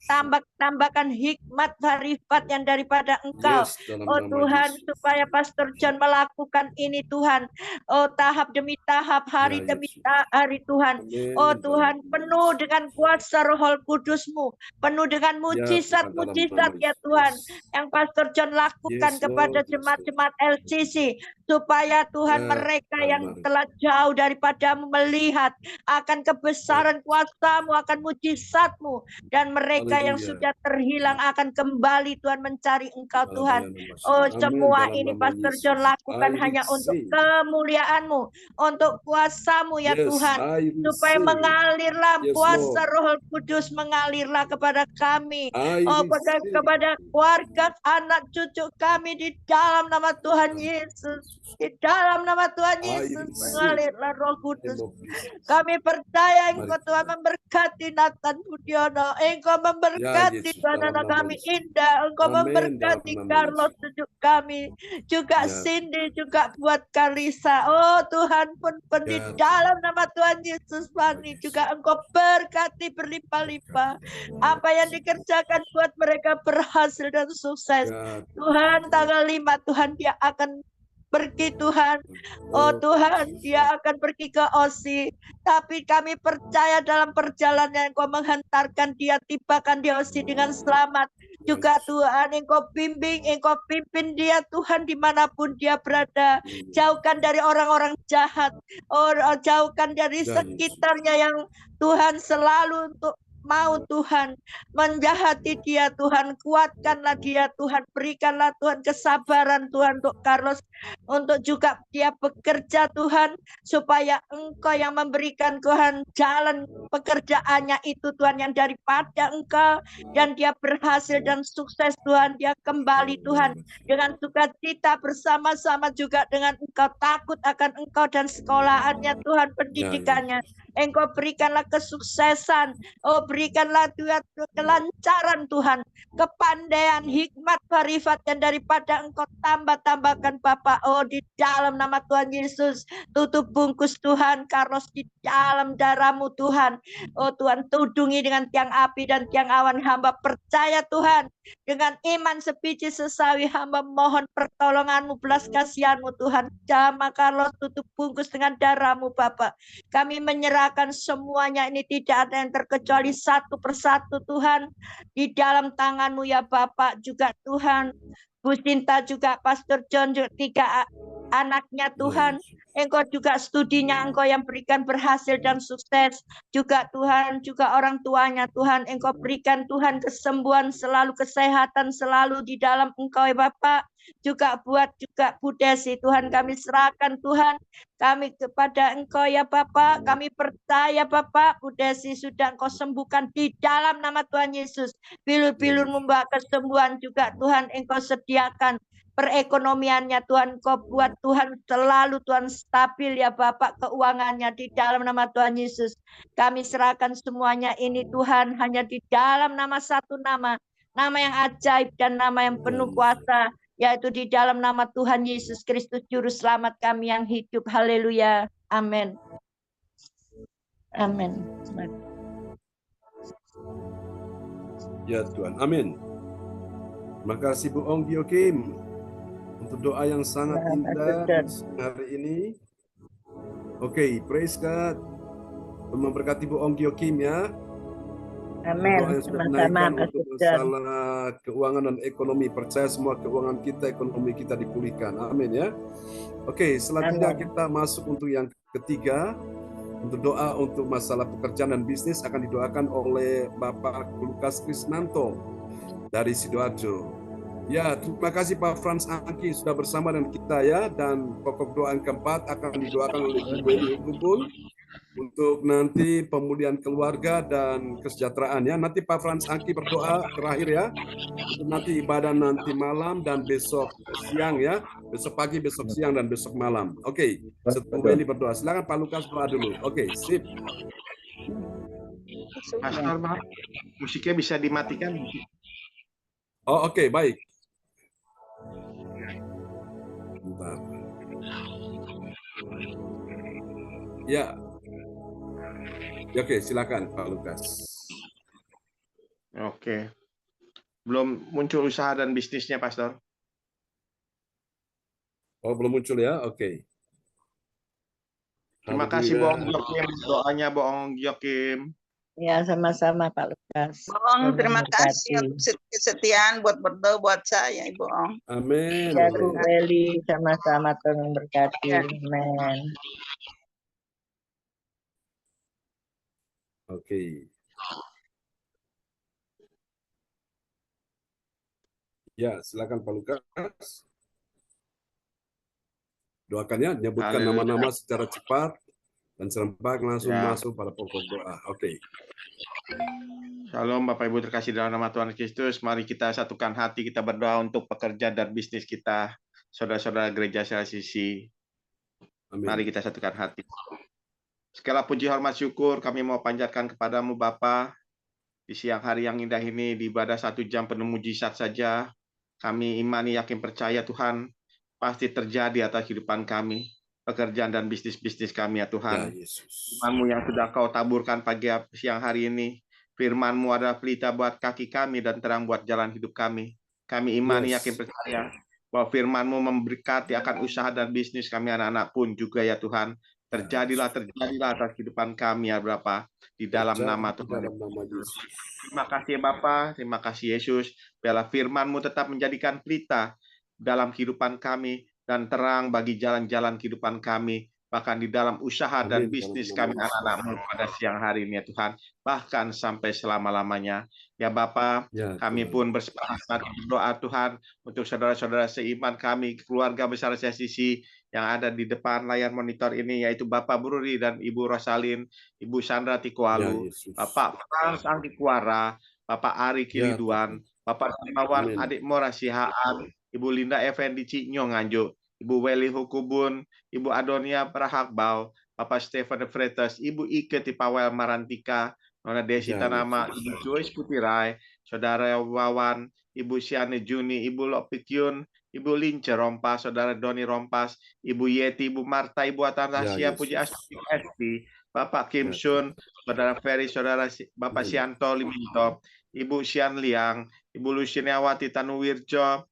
tambahkan hikmat marifat yang daripada Engkau. Oh Tuhan, supaya Pastor John melakukan ini Tuhan. Oh tahap demi tahap, hari demi hari Tuhan. Oh Tuhan, penuh dengan kuasa Roh Kudus-Mu, penuh dengan mujizat-mujizat ya Tuhan, yang Pastor John lakukan kepada jemaat-jemaat LCC, supaya Tuhan mereka yang telah jauh daripada-Mu melihat akan kebesaran kuasa-Mu, akan mujizat-Mu, dan mereka yang sudah terhilang akan kembali Tuhan mencari Engkau Tuhan. Oh semua ini Pastor John lakukan hanya untuk kemuliaan-Mu, untuk kuasa-Mu ya Tuhan, supaya mengalirlah kuasa Roh Kudus, mengalirlah kepada kami, kepada keluarga, anak cucu kami di dalam nama Tuhan Yesus. Di dalam nama Tuhan Yesus, mengalirlah Roh Kudus. Kami percaya Engkau Tuhan memberkati Nathan Budiono, Engkau memberkati Tuhan anak kami Indah, Engkau memberkati Carlos cucu kami, juga Cindy, juga buat Kalisa. Oh Tuhan pun di dalam nama Tuhan Yesus, Fani juga Engkau berkati berlimpah-limpah. Apa yang dikerjakan buat mereka berhasil dan sukses. Tuhan tanggal 5 Tuhan dia akan pergi Tuhan. Oh Tuhan, dia akan pergi ke Osi. Tapi kami percaya dalam perjalanan Engkau menghantarkan dia, tibakan di Osi dengan selamat. Juga Tuhan, Engkau bimbing, Engkau pimpin dia Tuhan dimanapun dia berada. Jauhkan dari orang-orang jahat. Oh, jauhkan dari sekitarnya yang Tuhan selalu untuk mau Tuhan menjahati dia Tuhan. Kuatkanlah dia Tuhan. Berikanlah Tuhan kesabaran Tuhan untuk Carlos. Untuk juga dia bekerja Tuhan. Supaya Engkau yang memberikan Tuhan jalan pekerjaannya itu Tuhan yang daripada Engkau. Dan dia berhasil dan sukses Tuhan. Dia kembali Tuhan dengan sukacita bersama-sama juga dengan Engkau, takut akan Engkau dan sekolahannya Tuhan, pendidikannya. Engkau berikanlah kesuksesan. Oh, berikanlah Tuhan kelancaran Tuhan, kepandaian, hikmat, marifat yang daripada Engkau tambahkan Bapak. Oh, di dalam nama Tuhan Yesus, tutup bungkus Tuhan Carlos di dalam darah-Mu Tuhan. Oh Tuhan, tudungi dengan tiang api dan tiang awan. Hamba percaya Tuhan, dengan iman sebiji sesawi hamba mohon pertolongan-Mu, belas kasihan-Mu Tuhan. Jama Carlos tutup bungkus dengan darah-Mu Bapak. Kami menyerahkan semuanya ini, tidak ada yang terkecuali satu persatu Tuhan. Di dalam tangan-Mu ya Bapak juga Tuhan. Bu Sinta juga, Pastor John juga, 3 anaknya Tuhan. Engkau juga studinya Engkau yang berikan berhasil dan sukses. Juga Tuhan, juga orang tuanya Tuhan. Engkau berikan Tuhan kesembuhan selalu, kesehatan selalu di dalam Engkau ya Bapak. Juga buat juga Bu Desi Tuhan, kami serahkan Tuhan. Kami kepada Engkau ya Bapak. Kami percaya Bapak, Bu Desi sudah Engkau sembuhkan di dalam nama Tuhan Yesus. Bilur-bilur membawa kesembuhan juga Tuhan Engkau sediakan. Perekonomiannya Tuhan Kau buat Tuhan selalu Tuhan stabil ya Bapak, keuangannya di dalam nama Tuhan Yesus. Kami serahkan semuanya ini Tuhan hanya di dalam nama satu nama yang ajaib dan nama yang penuh kuasa, yaitu di dalam nama Tuhan Yesus Kristus Juru Selamat kami yang hidup. Haleluya. Amin. Amin. Ya Tuhan, amin. Terima kasih Bu Ong Gio Kim untuk doa yang sangat indah hari ini. Oke, praise God. Memberkati Bu Ong Gio Kim ya. Amin. Doa yang sudah menaikkan untuk masalah keuangan dan ekonomi. Percaya semua keuangan kita, ekonomi kita dipulihkan. Amin ya. Oke, selanjutnya kita masuk untuk yang ketiga. Untuk doa untuk masalah pekerjaan dan bisnis akan didoakan oleh Bapak Lukas Krisnanto dari Sidoarjo. Ya, terima kasih Pak Frans Angki sudah bersama dengan kita ya. Dan pokok doa yang keempat akan didoakan oleh Ibu Weni Ugubun untuk nanti pemulihan keluarga dan kesejahteraan ya. Nanti Pak Frans Angki berdoa terakhir ya. Untuk nanti ibadah nanti malam dan besok siang ya. Besok pagi, besok siang, dan besok malam. Oke, setelah Weni berdoa. Silakan Pak Lukas doa dulu. Oke, sip. Pastor, maaf, musiknya bisa dimatikan. Oh, oke, baik. Bentar. Ya. Oke, silakan Pak Lukas. Oke. Belum muncul usaha dan bisnisnya, Pastor. Oh, belum muncul ya? Oke. Terima kasih Boong Giokim, doanya Boong Giokim. Ya, sama-sama Pak Lukas. Boong, terima kasih untuk kesetiaan buat berdoa buat saya, Ibu Ong. Amin. Ya, Bu Eli, sama-sama Tuhan memberkati. Amin. Oke. Ya, silakan Pak Lukas. Doakannya, nyebutkan nama-nama secara cepat dan serempak langsung masuk pada pokok doa. Oke. Shalom Bapak Ibu terkasih dalam nama Tuhan Kristus. Mari kita satukan hati, kita berdoa untuk pekerjaan dan bisnis kita. Saudara-saudara gereja CLCC. Mari kita satukan hati. Segala puji hormat syukur kami mau panjatkan kepadamu Bapa. Di siang hari yang indah ini, di ibadah 1 jam penuh mujizat saja, kami imani, yakin, percaya Tuhan, pasti terjadi atas kehidupan kami, pekerjaan dan bisnis-bisnis kami ya Tuhan. Firman-Mu yang sudah Kau taburkan pagi siang hari ini, Firman-Mu adalah pelita buat kaki kami dan terang buat jalan hidup kami. Kami imani, yakin, percaya bahwa Firman-Mu memberkati akan usaha dan bisnis kami anak-anak pun juga ya Tuhan. Terjadilah atas kehidupan kami ya Bapa, di dalam nama Tuhan. Terima kasih Bapa, terima kasih Yesus. Biarlah Firman-Mu tetap menjadikan pelita dalam kehidupan kami dan terang bagi jalan-jalan kehidupan kami. bahkan di dalam usaha dan Amin. bisnis Dalam kami nama anak-anak-Mu pada siang hari ini ya Tuhan, bahkan sampai selama-lamanya. Ya Bapa, Ya, kami Tuhan. pun bersepakat berdoa Tuhan untuk saudara-saudara seiman kami, keluarga besar CSCC yang ada di depan layar monitor ini, yaitu Bapak Bruri dan Ibu Rosalin, Ibu Sandra Ya, Tikualu, Yesus. Bapak Frans Angkikwara, Bapak Ari Ya, Kiliduan, Tuhan. Bapak Simawan Amin. Adik Mora Sihaan, Ibu Linda Effendi Ciknyo Nganjuk, Ibu Weli Hukubun, Ibu Adonia Prahakbau, Bapak Stephen Fretes, Ibu Ike Tipawel Marantika, Nona Desi Ya, Tanama, Yesus. Ibu Joyce Putirai, Saudara Wawan, Ibu Siane Juni, Ibu Lopikyun, Ibu Lince Rompas, Saudara Doni Rompas, Ibu Yeti, Ibu Marta, Ibu Ya, Atantasia, Puji Yesus. Astuti Esti, Bapak Kim Ya, Sun, Saudara Ferry, Bapak Amin. Sianto Liminto, Ibu Sian Liang, Ibu Lusiniawati Tanuwirjo,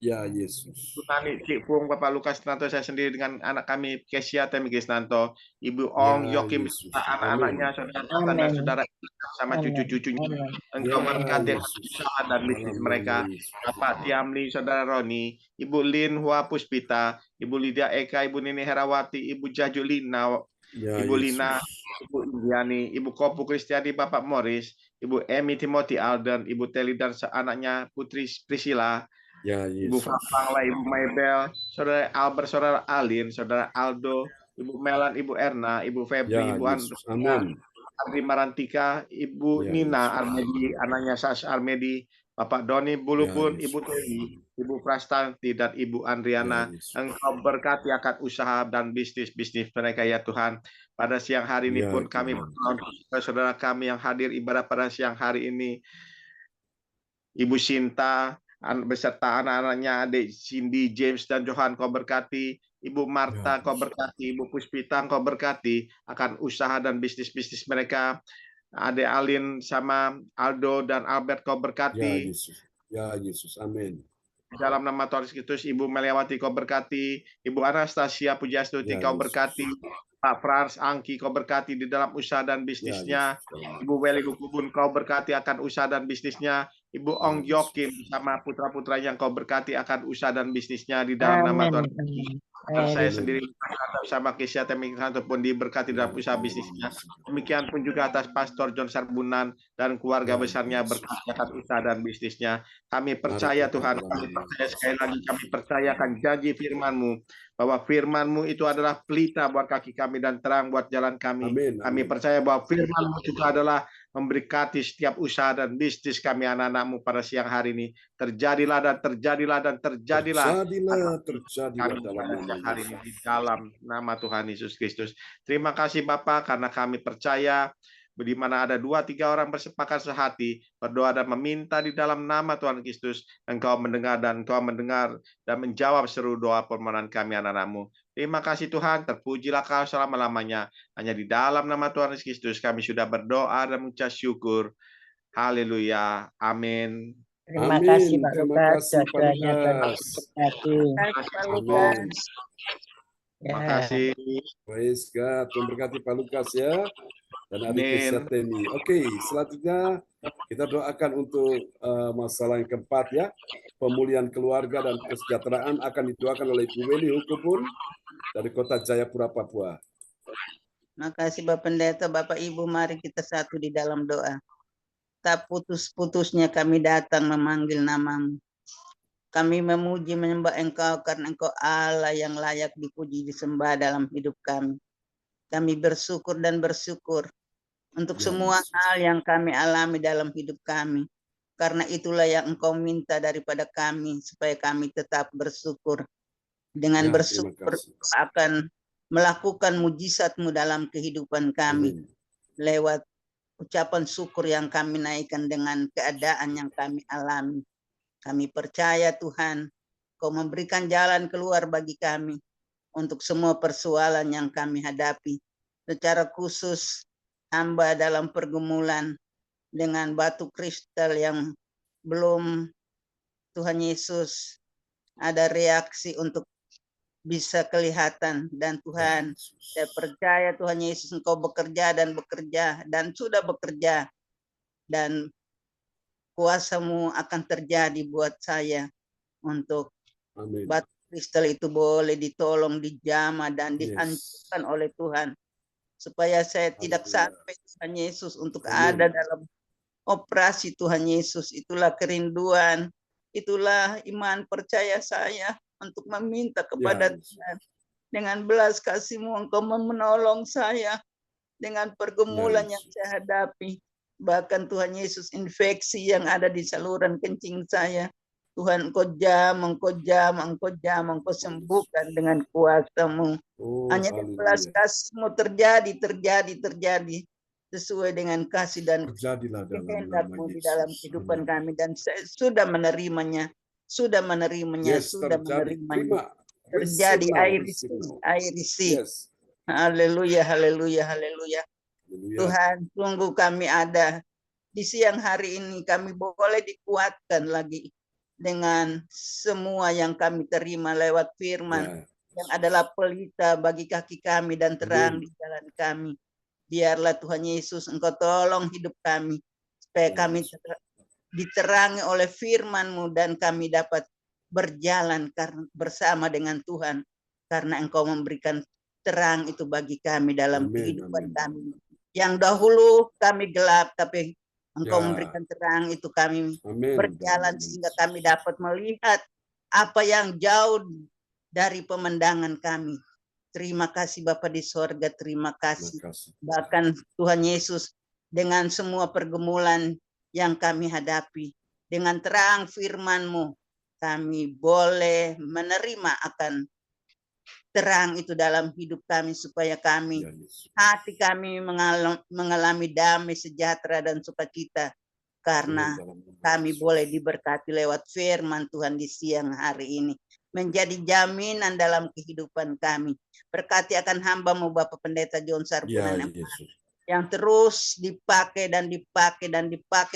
Ya, Yesus. Ibu Tani Cikpung, Bapak Lukas Nanto, saya sendiri dengan anak kami Kesia Temigis Nanto, Ibu Ong Ya, Yokim, Yesus. anak-anaknya, Amin. saudara Nathan dan Amin. saudara sama Amin. cucu-cucunya. Amin. Engkau Ya, berkati Yesus. usaha dan bisnis Dalam mereka. nama Yesus. Bapak Tiamli, saudara Roni, Ibu Lin Hua Puspita, Ibu Lydia Eka, Ibu Nini Herawati, Ibu Jaju Lina, Ya, Ibu Lina, Yesus. Ibu Indiani, Ibu Kopu Kristiani, Bapak Morris, Ibu Emi Timothy Alden, Ibu Teli dan anaknya Putri Priscilla, Ya, Ibu Yesus. Fapangla, Ibu Maybel, Saudara Albert, Saudara Alin, Saudara Aldo, Ibu Melan, Ibu Erna, Ibu Febri, Ya, Ibu Yesus. Andrea, Amin. Andri Marantika, Ibu Ya, Nina Yesus. Armedi, anaknya Sas Armedi, Bapak Doni Ya, Bulubun, Ibu Yesus. Teli, Ibu Prastanti, dan Ibu Ya, Andriana. Yesus. Engkau berkati akan usaha dan bisnis-bisnis mereka ya Tuhan. Pada siang hari ini Ya, pun kami Tuhan. berdoa untuk saudara kami yang hadir ibadah pada siang hari ini. Ibu Sinta, beserta anak-anaknya, adik Cindy, James, dan Johan, kau berkati. Ibu Ya, Marta, kau Yesus. berkati. Ibu Puspita, kau berkati akan usaha dan bisnis-bisnis mereka. Adik Alin sama Aldo dan Albert, kau Ya, berkati. Yesus. Ya, Yesus. Amin. Dalam nama Tuhan Yesus Kristus, Ibu Meliawati, kau berkati. Ibu Anastasia Pujiastuti, Ya, kau Yesus. berkati. Pak Frans Angki, kau berkati di dalam usaha dan Ya, bisnisnya. Yesus. Ibu Weli Hukubun, kau berkati akan usaha dan bisnisnya. Ibu Ya, Ong Yokim Yesus. sama putra-putra yang kau berkati akan usaha dan bisnisnya di dalam nama Amin. Tuhan. Amin. Dan saya Amin. sendiri sama Kesia Temingkanto pun diberkati Ya, dalam usaha dalam nama bisnisnya. Yesus. Demikian pun juga atas Pastor John Sarbunan dan keluarga Ya, besarnya Yesus. berkati akan usaha dan bisnisnya. Kami Mari percaya kita Tuhan, dalam kami nama percaya Yesus. sekali lagi, kami percaya akan janji firman-Mu, bahwa firman-Mu itu adalah pelita buat kaki kami dan terang buat jalan kami. Amin. Kami Amin. percaya bahwa firman-Mu juga adalah memberkati setiap usaha dan bisnis kami anak-anak-Mu pada siang hari ini. Terjadilah dan terjadilah dan terjadilah Terjadilah kami dalam pada nama siang hari ini Yesus. di dalam nama Tuhan Yesus Kristus. Terima kasih Bapa, karena kami percaya di mana ada 2-3 orang bersepakat sehati, berdoa dan meminta di dalam nama Tuhan Kristus, Engkau mendengar dan menjawab seru doa permohonan kami anak-anak-Mu. Terima kasih Tuhan, terpujilah Kau selama-lamanya. Hanya di dalam nama Tuhan Yesus Kristus kami sudah berdoa dan mengucap syukur. Haleluya. Amin. Terima kasih Amin. Pak Terima Lukas. kasih Pak Doanya Tuhan Lukas. memberkati. Amin. Terima Ya. kasih. Praise God. Tuhan berkati Pak Lukas ya. Dan adik Amin. Kesia Temi. Oke, selanjutnya kita doakan untuk masalah yang keempat ya. Pemulihan keluarga dan kesejahteraan akan didoakan oleh Ibu Weli Hukubun dari Kota Jayapura, Papua. Makasih Bapak Pendeta, Bapak Ibu, mari kita satu di dalam doa. Tak putus-putusnya kami datang memanggil nama-Mu. Kami memuji menyembah Engkau karena Engkau Allah yang layak dipuji disembah dalam hidup kami. Kami bersyukur dan bersyukur untuk Ya, semua Yesus. hal yang kami alami dalam hidup kami. Karena itulah yang Engkau minta daripada kami, supaya kami tetap bersyukur. Dengan Ya, terima bersyukur kasih. akan melakukan mujizat-Mu dalam kehidupan kami. Amin. Lewat ucapan syukur yang kami naikkan dengan keadaan yang kami alami. Kami percaya Tuhan, Kau memberikan jalan keluar bagi kami untuk semua persoalan yang kami hadapi. Secara khusus, hamba dalam pergumulan dengan batu kristal yang belum, Tuhan Yesus, ada reaksi untuk bisa kelihatan. Dan Tuhan, saya percaya Tuhan Yesus Engkau bekerja dan sudah bekerja. Dan kuasa-Mu akan terjadi buat saya untuk Amin. batu kristal itu boleh ditolong, dijamah, dan Yes. dihancurkan oleh Tuhan. Supaya saya tidak Haleluya. sampai Tuhan Yesus untuk Amin. ada dalam operasi Tuhan Yesus. Itulah kerinduan, itulah iman percaya saya untuk meminta kepada Ya, Yesus. Tuhan. Dengan belas kasih-Mu Engkau menolong saya dengan pergumulan Ya, yang Yesus. saya hadapi. Bahkan Tuhan Yesus, infeksi yang ada di saluran kencing saya, Tuhan Engkau Engkau sembuhkan dengan kuasa-Mu. Oh, Hanya belas haleluya. kasih-Mu terjadi sesuai dengan kasih dan Terjadilah dalam nama kehendak-Mu di dalam Yesus. kehidupan Amin. kami, dan saya sudah menerimanya, Yes, terjadi. Terima. terjadi. Receive now. I Receive now. receive. Yes. Haleluya, haleluya, haleluya. Haleluya. Tuhan, sungguh kami ada di siang hari ini, kami boleh dikuatkan lagi dengan semua yang kami terima lewat firman, Ya. yang adalah pelita bagi kaki kami dan terang Amin. di jalan kami. Biarlah Tuhan Yesus, Engkau tolong hidup kami, supaya Ya, kami Yesus. diterangi oleh firman-Mu dan kami dapat berjalan bersama dengan Tuhan, karena Engkau memberikan terang itu bagi kami dalam Amin, kehidupan amin. kami. Yang dahulu kami gelap, tapi Engkau Ya. memberikan terang itu, kami Amin. berjalan Dalam nama sehingga Yesus. kami dapat melihat apa yang jauh dari pemandangan kami. Terima kasih Bapa di sorga, terima kasih. Terima kasih. Bahkan Tuhan Yesus, dengan semua pergumulan yang kami hadapi, dengan terang firman-Mu, kami boleh menerima akan terang itu dalam hidup kami, supaya kami, Ya, Yesus. hati kami mengalami damai, sejahtera, dan sukacita, karena Dalam nama kami Yesus. boleh diberkati lewat firman Tuhan di siang hari ini, menjadi jaminan dalam kehidupan kami. Berkati akan hamba-Mu Bapak Pendeta John Ya, Sarbunan, Yesus. yang terus dipakai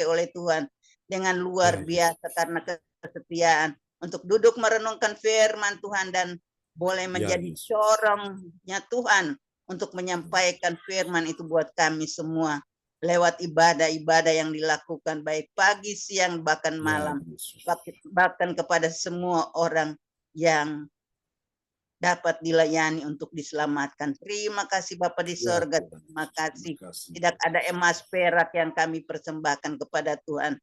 oleh Tuhan dengan luar Ya, biasa karena kesetiaan untuk duduk merenungkan firman Tuhan dan boleh menjadi Yesus. corongnya Tuhan untuk menyampaikan firman itu buat kami semua lewat ibadah-ibadah yang dilakukan baik pagi, siang, bahkan malam, Ya, Yesus. bahkan kepada semua orang yang dapat dilayani untuk diselamatkan. Terima kasih Bapa di Ya, sorga, Tuhan. terima kasih. Terima kasih. Tidak ada emas perak yang kami persembahkan kepada Tuhan.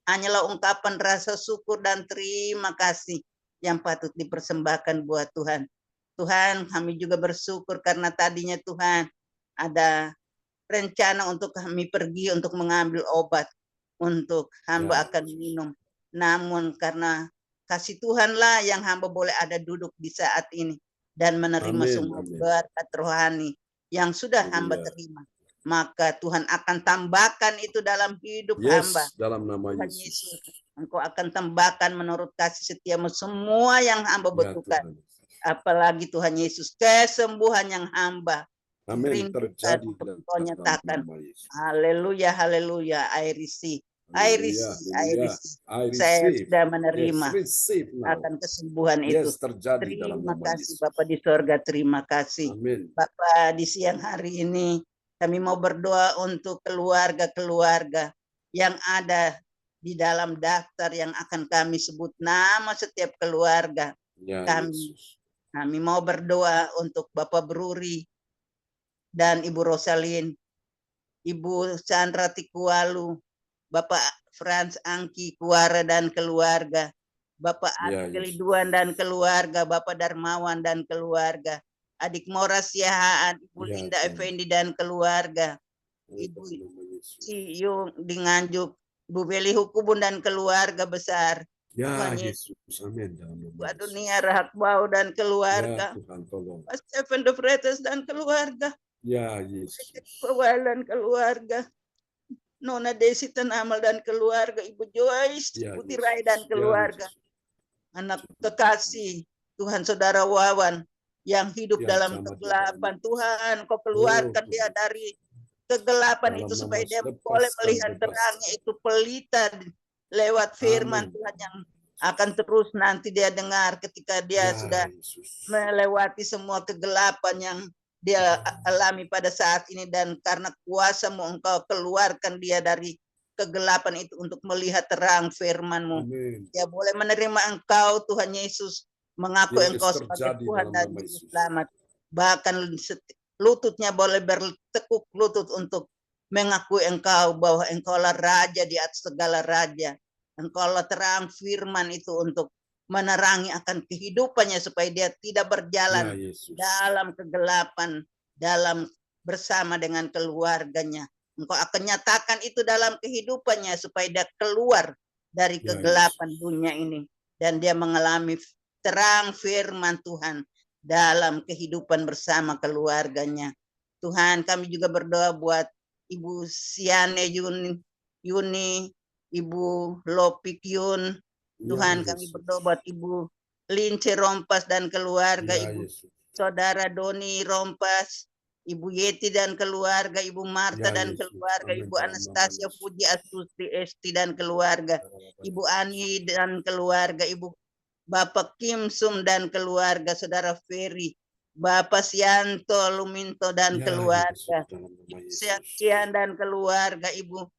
Hanyalah ungkapan rasa syukur dan terima kasih yang patut dipersembahkan buat Tuhan. Tuhan, kami juga bersyukur karena tadinya Tuhan ada rencana untuk kami pergi untuk mengambil obat untuk hamba Ya, akan minum. Namun karena kasih Tuhanlah yang hamba boleh ada duduk di saat ini dan menerima Amin, semua amin. berkat rohani yang sudah hamba Haleluya. terima. Maka Tuhan akan tambahkan itu dalam hidup hamba. Yes, dalam nama Tuhan Yesus. Yesus, Engkau akan tambahkan menurut kasih setiamu semua yang hamba Ya, butuhkan. Tuhan. Apalagi Tuhan Yesus, kesembuhan yang hamba Amin. rindukan Terjadi untuk dalam Engkau nyatakan. nama Yesus. Haleluya, haleluya. I receive. I receive. I Haleluya. receive. I Saya receive. sudah Yes, menerima receive now. akan kesembuhan itu. Yes, terjadi dalam Terima nama kasih Yesus. Bapak di sorga, terima kasih. Amin. Bapak, di siang hari ini kami mau berdoa untuk keluarga-keluarga yang ada di dalam daftar yang akan kami sebut nama setiap keluarga. Ya, Kami Yesus. mau berdoa untuk Bapak Bruri dan Ibu Rosalin, Ibu Chandra Tikualu, Bapak Franz Angki Kuara dan keluarga, Bapak Ya, Arkeli Yesus. Duan dan keluarga, Bapak Darmawan dan keluarga, Adik Mora Siahaan, Ibu Ya, Linda Tuhan. Effendi dan keluarga, Dalam Ibu nama Yesus. Ciyung di Nganjuk, Bu Beli Hukubun dan keluarga besar, Ya, Tuhan Yesus, Yesus. Amin. Dalam nama Bu Yesus. Adunia Rahakbau dan Ya, keluarga, Tuhan, tolong. Pak Stephen de Freitas dan keluarga, Ya, Yesus. Pewal dan keluarga, Nona Desi Tanamal dan keluarga, Ibu Joyce, Ya, Putri Yesus. Rai dan Ya, keluarga, Yesus. anak kekasih, Tuhan Saudara Wawan yang hidup Ya, dalam jamaah kegelapan. Tuhan. Tuhan, Kau Oh, keluarkan dia Tuhan. dari kegelapan Dalam itu nama supaya dia Yesus. boleh Lepaskan, melihat bebaskan. terangnya itu pelita lewat firman Amin. Tuhan yang akan terus nanti dia dengar ketika dia Ya, sudah Yesus. melewati semua kegelapan yang dia alami pada saat ini, dan karena kuasa-Mu Engkau keluarkan dia dari kegelapan itu untuk melihat terang firman-Mu. Amin. Dia boleh menerima Engkau Tuhan Yesus mengaku Kiranya Engkau terjadi sebagai Tuhan dalam dan nama Juru Yesus. Selamat. Bahkan lututnya boleh bertekuk lutut untuk mengakui Engkau bahwa Engkaulah Raja di atas segala raja. Engkaulah terang firman itu untuk menerangi akan kehidupannya supaya dia tidak Ya berjalan Yesus. dalam kegelapan, dalam bersama dengan keluarganya. Engkau akan nyatakan itu dalam kehidupannya supaya dia keluar dari Ya kegelapan Yesus. dunia ini dan dia mengalami terang firman Tuhan dalam kehidupan bersama keluarganya. Tuhan, kami juga berdoa buat Ibu Siane Yuni, Ibu Lopik Yun. Ya Tuhan, kami Yesus. berdoa buat Ibu Lince Rompas dan keluarga, Ya Ibu Yesus. Saudara Doni Rompas, Ibu Yeti dan keluarga, Ibu Marta Ya dan Yesus. keluarga, Amin. Ibu Dalam nama Anastasia Yesus. Puji Astuti Esti dan keluarga, Ibu Ani dan keluarga, Ibu Bapak Kim Sum dan keluarga, Saudara Ferry, Bapak Sianto Luminto dan Ya Yesus. keluarga, Dalam nama Ibu Yesus. Sian dan keluarga, Ibu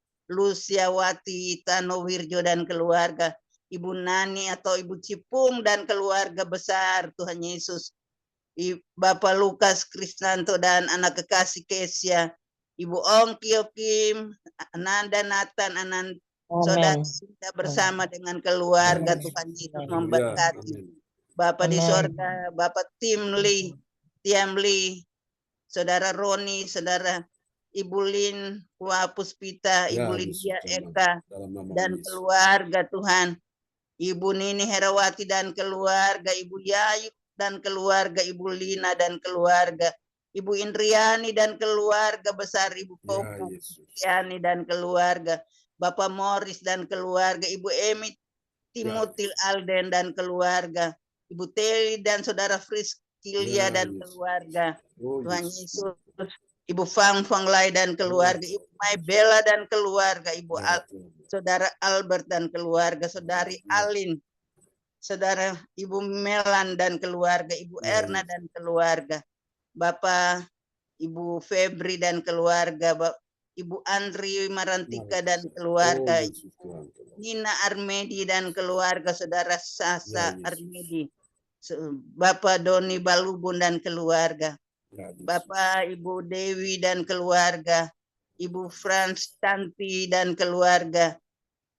Luciawati Tanowirjo dan keluarga, Ibu Nani atau Ibu Cipung dan keluarga besar Tuhan Yesus, Bapak Lukas Krisnanto dan anak kekasih Kesia, Ibu Ong Kio Kim, Ananda Nathan, Saudara Amin. kita bersama dengan keluarga Amin. Tuhan Yesus Amin. memberkati. Amin. Bapak di Amin. sorga, Bapak Tiam Lee, Saudara Roni, Saudara Ibu Lin, Puspita, Ya Ibu Yesus. Lydia Eka, Dalam nama dan Yesus. keluarga Tuhan. Ibu Nini Herawati dan keluarga, Ibu Yayu dan keluarga, Ibu Lina dan keluarga, Ibu Indriani dan keluarga besar, Ibu Ya Kopu Yesus. Yani dan keluarga, Bapak Morris dan keluarga, Ibu Emi Timotil Alden dan keluarga, Ibu Teli dan Saudara Friskilia Ya dan Yesus. keluarga, Oh Tuhan Yesus. Yesus, Ibu Fang Lai dan keluarga, Ibu Mai Bella dan keluarga, Ibu Ya Tuhan. Saudara Albert dan keluarga, Saudari Ya. Alin, Saudara Ibu Melan dan keluarga, Ibu Ya, Erna Yesus. dan keluarga, Bapak Ibu Febri dan keluarga, Ibu Andri Marantika dan keluarga, Oh Yesus Tuhan. Nina Armedi dan keluarga, Saudara Sasa Ya, Yesus. Armedi, Bapak Doni Balubun dan keluarga, Ya, Yesus. Bapak Ibu Dewi dan keluarga, Ibu Frans Tanti dan keluarga,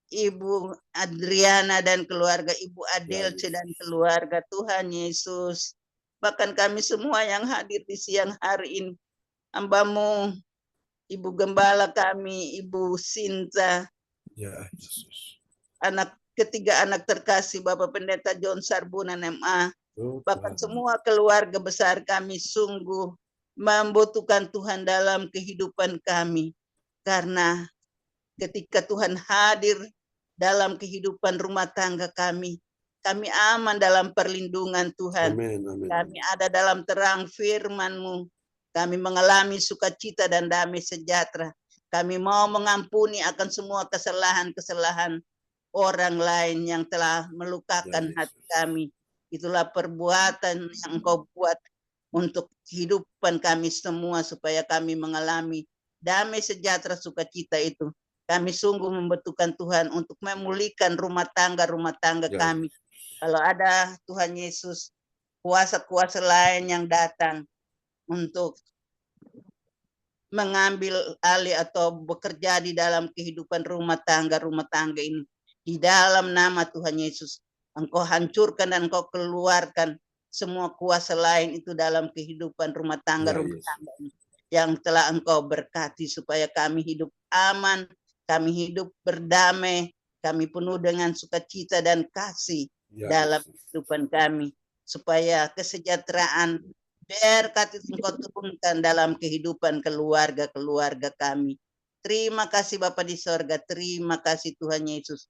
Ibu Adriana dan keluarga, Ibu Adelce Yesus. dan keluarga, Tuhan Yesus. Bahkan kami semua yang hadir di siang hari ini, hamba-Mu, Ibu Gembala kami, Ibu Sinta, Ya Yesus. ketiga anak terkasih Bapak Pendeta John Sarbunan MA, Oh, bahkan Tuhan. semua keluarga besar kami sungguh membutuhkan Tuhan dalam kehidupan kami. Karena ketika Tuhan hadir dalam kehidupan rumah tangga kami aman dalam perlindungan Tuhan. Amin. Amin. Kami ada dalam terang firman-Mu. Kami mengalami sukacita dan damai sejahtera. Kami mau mengampuni akan semua kesalahan-kesalahan orang lain yang telah melukakan Ya, hati kami. Itulah perbuatan yang Engkau buat untuk kehidupan kami semua supaya kami mengalami damai sejahtera sukacita itu. Kami sungguh membutuhkan Tuhan untuk memulihkan rumah tangga Ya, kami. Kalau ada Tuhan Yesus, kuasa-kuasa lain yang datang untuk mengambil alih atau bekerja di dalam kehidupan rumah tangga ini, di dalam nama Tuhan Yesus, Engkau hancurkan dan Engkau keluarkan semua kuasa lain itu dalam kehidupan rumah tangga ini, yang telah Engkau berkati supaya kami hidup aman, kami hidup berdamai, kami penuh dengan sukacita dan kasih dalam kehidupan kami, supaya kesejahteraan berkat itu Engkau turunkan dalam kehidupan keluarga kami. Terima kasih Bapa di sorga, terima kasih Tuhan Yesus,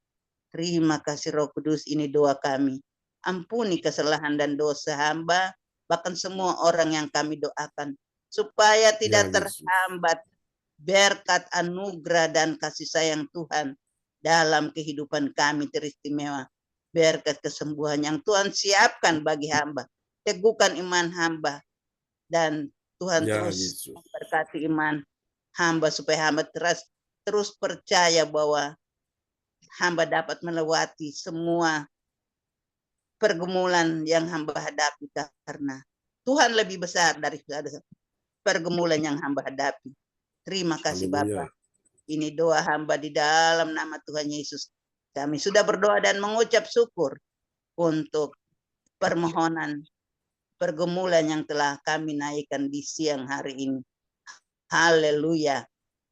terima kasih Roh Kudus, ini doa kami. Ampuni kesalahan dan dosa hamba, bahkan semua orang yang kami doakan, supaya tidak terhambat berkat anugerah dan kasih sayang Tuhan dalam kehidupan kami teristimewa. Berkat kesembuhan yang Tuhan siapkan bagi hamba, teguhkan iman hamba, dan Tuhan terus memberkati iman hamba supaya hamba terus percaya bahwa hamba dapat melewati semua pergumulan yang hamba hadapi, karena Tuhan lebih besar dari pergumulan yang hamba hadapi. Terima kasih Haleluya. Bapa. Ini doa hamba di dalam nama Tuhan Yesus. Kami sudah berdoa dan mengucap syukur untuk permohonan pergumulan yang telah kami naikkan di siang hari ini. Haleluya.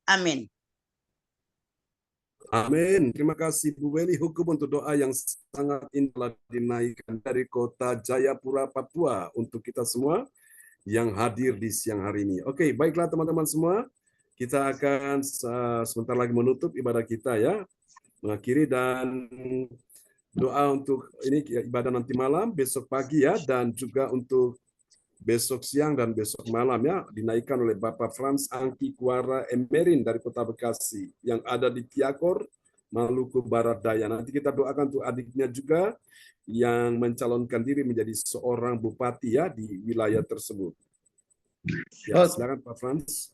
Amin. Amin. Terima kasih Bu Weli Hukum untuk doa yang sangat indah dinaikkan dari kota Jayapura, Papua untuk kita semua yang hadir di siang hari ini. Oke, baiklah teman-teman semua. Kita akan sebentar lagi menutup ibadah kita ya. Mengakhiri dan doa untuk ini ibadah nanti malam, besok pagi ya, dan juga untuk besok siang dan besok malam ya, dinaikkan oleh Bapak Frans Angki Kuara Emerin dari Kota Bekasi yang ada di Tiakor, Maluku Barat Daya. Nanti kita doakan untuk adiknya juga yang mencalonkan diri menjadi seorang bupati ya di wilayah tersebut. Ya, silakan Pak Frans.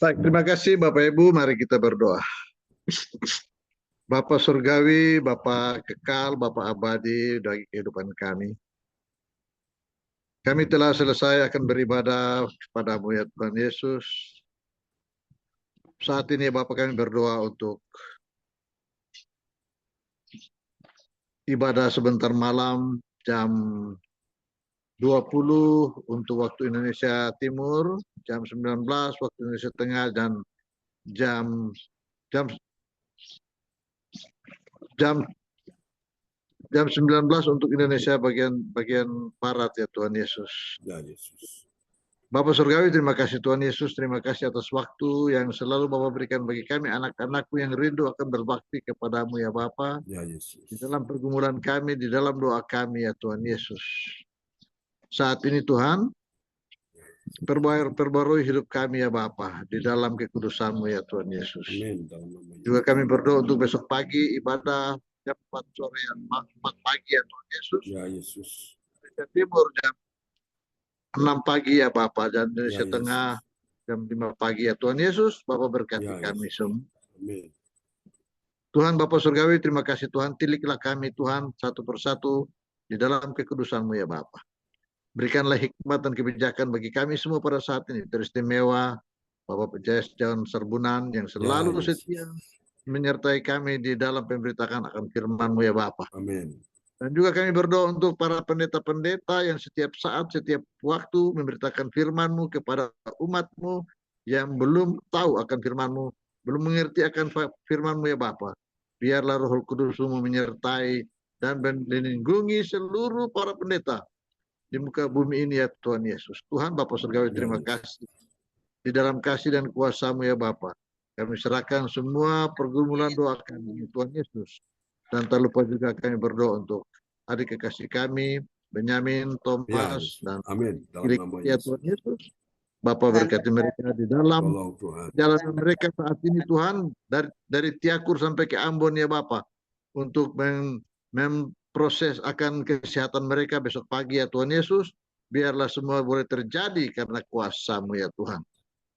Baik, terima kasih Bapak Ibu, mari kita berdoa. Bapa Surgawi, Bapa kekal, Bapa abadi bagi kehidupan kami. Kami telah selesai akan beribadah kepadamu ya Tuhan Yesus. Saat ini Bapa kami berdoa untuk ibadah sebentar malam jam 20 untuk waktu Indonesia Timur, jam 19 waktu Indonesia Tengah, dan jam 19 untuk Indonesia bagian barat ya Tuhan Yesus. Ya Yesus. Bapak Surgawi, terima kasih Tuhan Yesus, terima kasih atas waktu yang selalu Bapak berikan bagi kami, anak-anakku yang rindu akan berbakti kepadamu ya Bapak. Ya Yesus. Di dalam pergumulan kami, di dalam doa kami ya Tuhan Yesus. Saat ini Tuhan, perbarui hidup kami ya Bapa di dalam kekudusan-Mu ya Tuhan Yesus. Amin. Dalam nama Yesus. Juga kami berdoa untuk besok pagi ibadah jam 4 sore dan 4 pagi ya Tuhan Yesus. Ya Yesus. Indonesia Timur jam 6 pagi ya Bapa, dan Indonesia Ya, Tengah Yesus. jam 5 pagi ya Tuhan Yesus. Bapak berkati Ya, kami Yesus. semua. Amin. Tuhan Bapak Surgawi, terima kasih Tuhan, tiliklah kami Tuhan satu persatu di dalam kekudusan-Mu ya Bapa. Berikanlah hikmat dan kebijakan bagi kami semua pada saat ini, teristimewa Bapak Pejaes John Serbunan yang selalu Ya, Yesus. setia menyertai kami di dalam pemberitakan akan firman-Mu ya Bapa. Amin. Dan juga kami berdoa untuk para pendeta-pendeta yang setiap saat, setiap waktu memberitakan firman-Mu kepada umat-Mu yang belum tahu akan firman-Mu, belum mengerti akan firman-Mu ya Bapa. Biarlah Roh Kudus-Mu menyertai dan melindungi seluruh para pendeta di muka bumi ini ya Tuhan Yesus. Tuhan Bapa Surgawi, terima kasih. Di dalam kasih dan kuasa-Mu ya Bapa, kami serahkan semua pergumulan doa kami Tuhan Yesus. Dan tak lupa juga kami berdoa untuk adik kekasih kami, Benyamin, Thomas, Ya, dan amin. Dalam Kirik nama ya Yesus. Tuhan Yesus. Bapak berkati mereka di dalam Tolong Tuhan. jalan mereka saat ini Tuhan, dari Tiakur sampai ke Ambon ya Bapak, untuk memproses akan kesehatan mereka besok pagi ya Tuhan Yesus. Biarlah semua boleh terjadi karena kuasa-Mu ya Tuhan.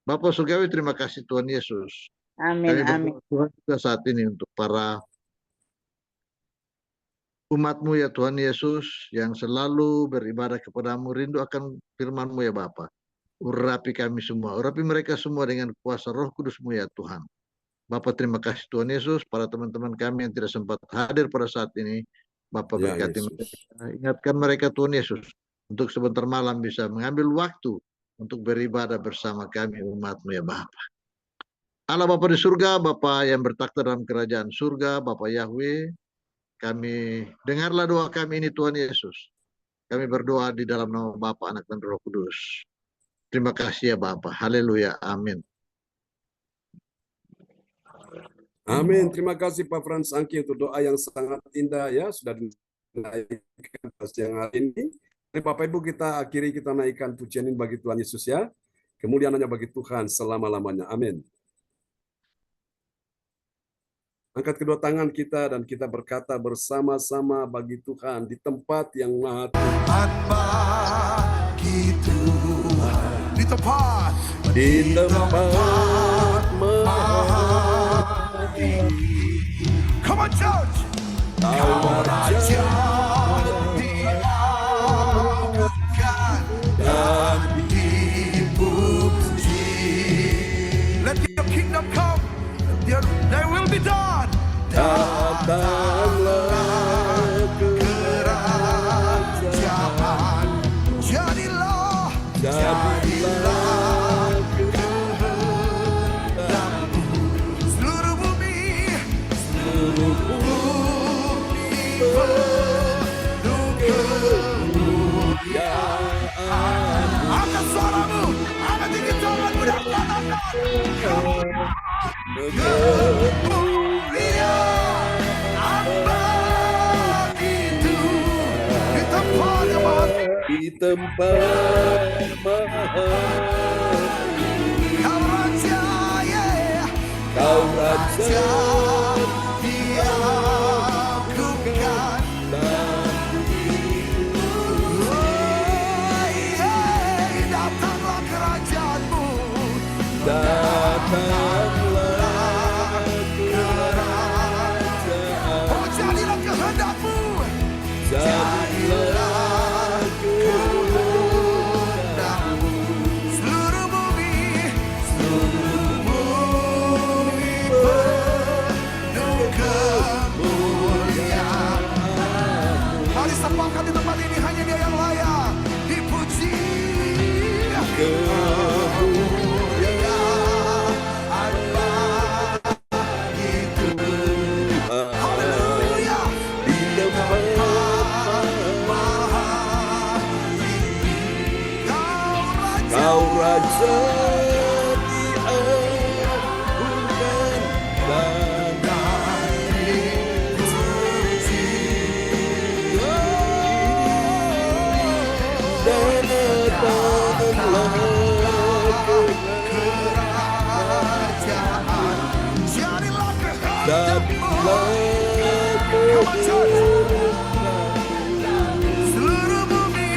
Bapak Surgawi, terima kasih Tuhan Yesus. Amin. Kami Amin. berdoa Tuhan juga saat ini untuk para umat-Mu ya Tuhan Yesus yang selalu beribadah kepadamu, rindu akan firman-Mu ya Bapa. Urapi kami semua, urapi mereka semua dengan kuasa Roh Kudus-Mu ya Tuhan. Bapak terima kasih Tuhan Yesus, para teman-teman kami yang tidak sempat hadir pada saat ini, Bapak Ya, berkati Yesus. mereka, ingatkan mereka Tuhan Yesus, untuk sebentar malam bisa mengambil waktu untuk beribadah bersama kami umat-Mu ya Bapa. Allah Bapa di surga, Bapa yang bertakhta dalam kerajaan surga, Bapa Yahweh, kami dengarlah doa kami ini Tuhan Yesus. Kami berdoa di dalam nama Bapa, Anak, dan Roh Kudus. Terima kasih ya Bapa. Haleluya. Amin. Amin. Terima kasih Pak Frans Angki untuk doa yang sangat indah ya, sudah dinaikkan pada siang hari ini. Mari Bapak Ibu kita akhiri, kita naikkan pujian ini bagi Tuhan Yesus ya. Kemudian hanya bagi Tuhan selama-lamanya. Amin. Angkat kedua tangan kita dan kita berkata bersama-sama bagi Tuhan di tempat yang maha Tuhan bagi Tuhan di tempat maha tinggi. Come on church. Kau raja diagunkan dan dipuji. Let your kingdom come, thy will be done. Datanglah kerajaan, jadilah kehendakmu. Seluruh bumi penuh kemuliaan. Angkat suaramu, angkat tinggi tanganmu dan katakan kemuliaan begitu di tempat yang maha di tempat maha. Kau raja, yeah. Kau raja diagunkan dan datanglah kerajaanmu, datanglah kerajaan, oh jadilah kehendakmu, jadilah kehendakmu. Seluruh bumi penuh kemuliaan. Mari sepakat di tempat ini, hanya Dia yang layak dipuji. Kemuliaan begitu. Haleluya. di tempat Maha Kau raja diagunkan dan dipuji. datanglah Kerajaan, jadilah kehendakmu. jadilah Seluruh bumi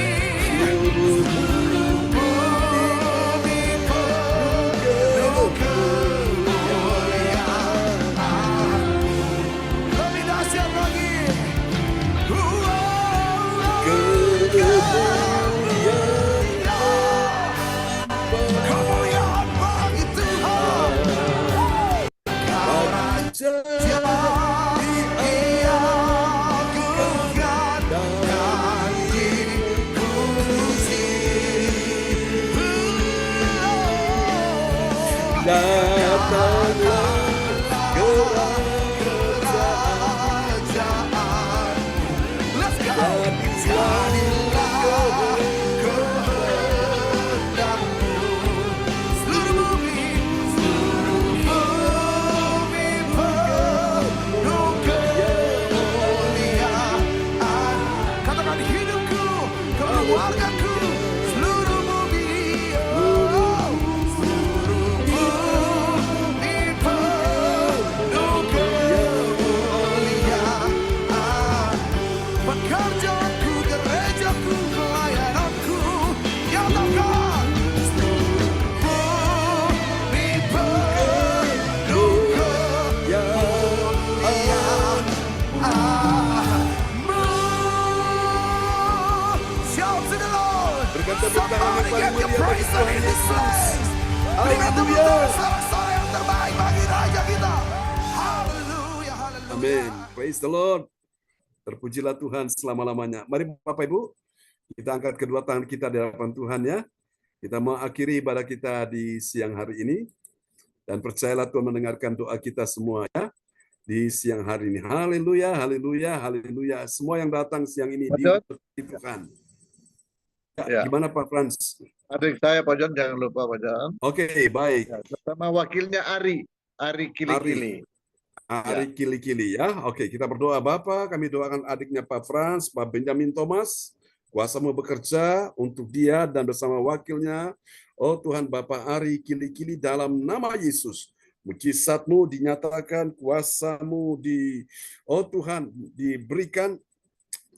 penuh kemuliaan. Lebih dahsyat lagi. Kemuliaan bagi Tuhan. Kau raja diagunkan dan dipuji. datanglah Kerajaan, let's go. Jadilah kehendakmu. Seluruh bumi penuh kemuliaan. Katakan hidupku, keluargaku, seluruh bumi, seluruh bumi penuh kemuliaan. Pekerjaanku, gerejaku, pelayananku, nyatakan seluruh bumi penuh kemuliaan. Shout to the Lord. Berkata tepuk tangan yang Somebody paling get your mulia praise bagi on in this place. Berikan tepuk Haleluya. tangan sorak-sorai yang terbaik bagi Raja kita. Haleluya, haleluya. Amin. Praise the Lord. Terpujilah Tuhan selama-lamanya. Mari Bapak Ibu, kita angkat kedua tangan kita di hadapan Tuhan ya. Kita mengakhiri ibadah kita di siang hari ini. Dan percayalah Tuhan mendengarkan doa kita semua ya. Di siang hari ini. Haleluya, haleluya, haleluya. Semua yang datang siang ini Betul. diberkati Tuhan. Ya. Gimana Pak Frans? Adik saya Pak John, jangan lupa Pak John. Oke, baik. Ya, bersama wakilnya Ari Kili-Kili. Ari Kili-Kili ya. Oke, kita berdoa Bapa, kami doakan adiknya Pak Frans, Pak Benjamin Thomas, kuasa-Mu bekerja untuk dia dan bersama wakilnya. Oh Tuhan Bapa Ari Kili-Kili dalam nama Yesus. Mujizat-Mu dinyatakan, kuasa-Mu oh Tuhan diberikan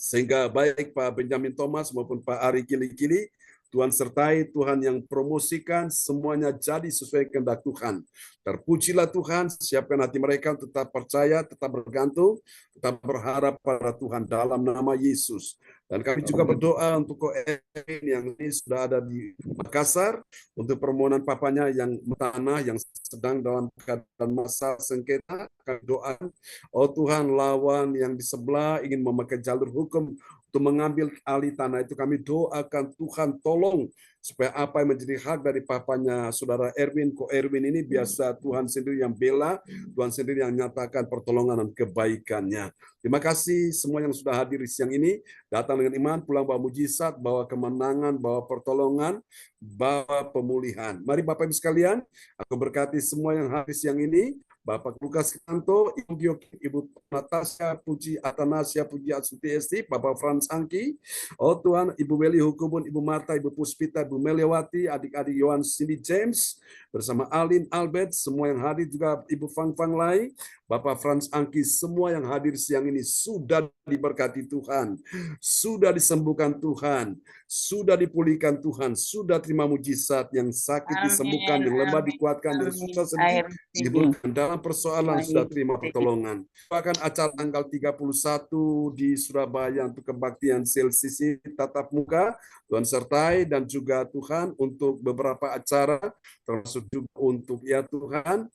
sehingga baik Pak Benjamin Thomas maupun Pak Ari Kili-Kili Tuhan sertai, Tuhan yang promosikan, semuanya jadi sesuai kehendak Tuhan. Terpujilah Tuhan, siapkan hati mereka untuk tetap percaya, tetap bergantung, tetap berharap pada Tuhan dalam nama Yesus. Dan kami juga berdoa untuk Ko Erwin yang ini sudah ada di Makassar, untuk permohonan papanya yang tanah, yang sedang dalam keadaan masa sengketa. Kami doakan, oh Tuhan, lawan yang di sebelah ingin memakai jalur hukum untuk mengambil alih tanah itu, kami doakan Tuhan tolong supaya apa yang menjadi hak dari papanya saudara Erwin, Ko Erwin ini, biasa Tuhan sendiri yang bela, Tuhan sendiri yang nyatakan pertolongan dan kebaikannya. Terima kasih semua yang sudah hadir di siang ini, datang dengan iman, pulang bawa mujizat, bawa kemenangan, bawa pertolongan, bawa pemulihan. Mari Bapak Ibu sekalian, aku berkati semua yang hadir siang ini, Bapak Lukas Kanto, Ibu Gioki, Ibu Natasha, Puji Atanasia, Puji Asuti Esti, Bapak Frans Angki, oh Tuhan, Ibu Weli Hukubun, Ibu Marta, Ibu Puspita, Ibu Meliawati, adik-adik Yohan Cindy James, bersama Alin Albert, semua yang hadir juga Ibu Fang Fang Lai, Bapak Frans Angki, semua yang hadir siang ini sudah diberkati Tuhan, sudah disembuhkan Tuhan, sudah dipulihkan Tuhan, sudah terima mujizat, yang sakit disembuhkan, yang lemah dikuatkan, yang susah sedih dihilangkan, dalam persoalan sudah terima pertolongan. Bahkan acara tanggal 31 di Surabaya untuk kebaktian sel-sisi tatap muka, Tuhan sertai, dan juga Tuhan untuk beberapa acara, termasuk juga untuk ya Tuhan,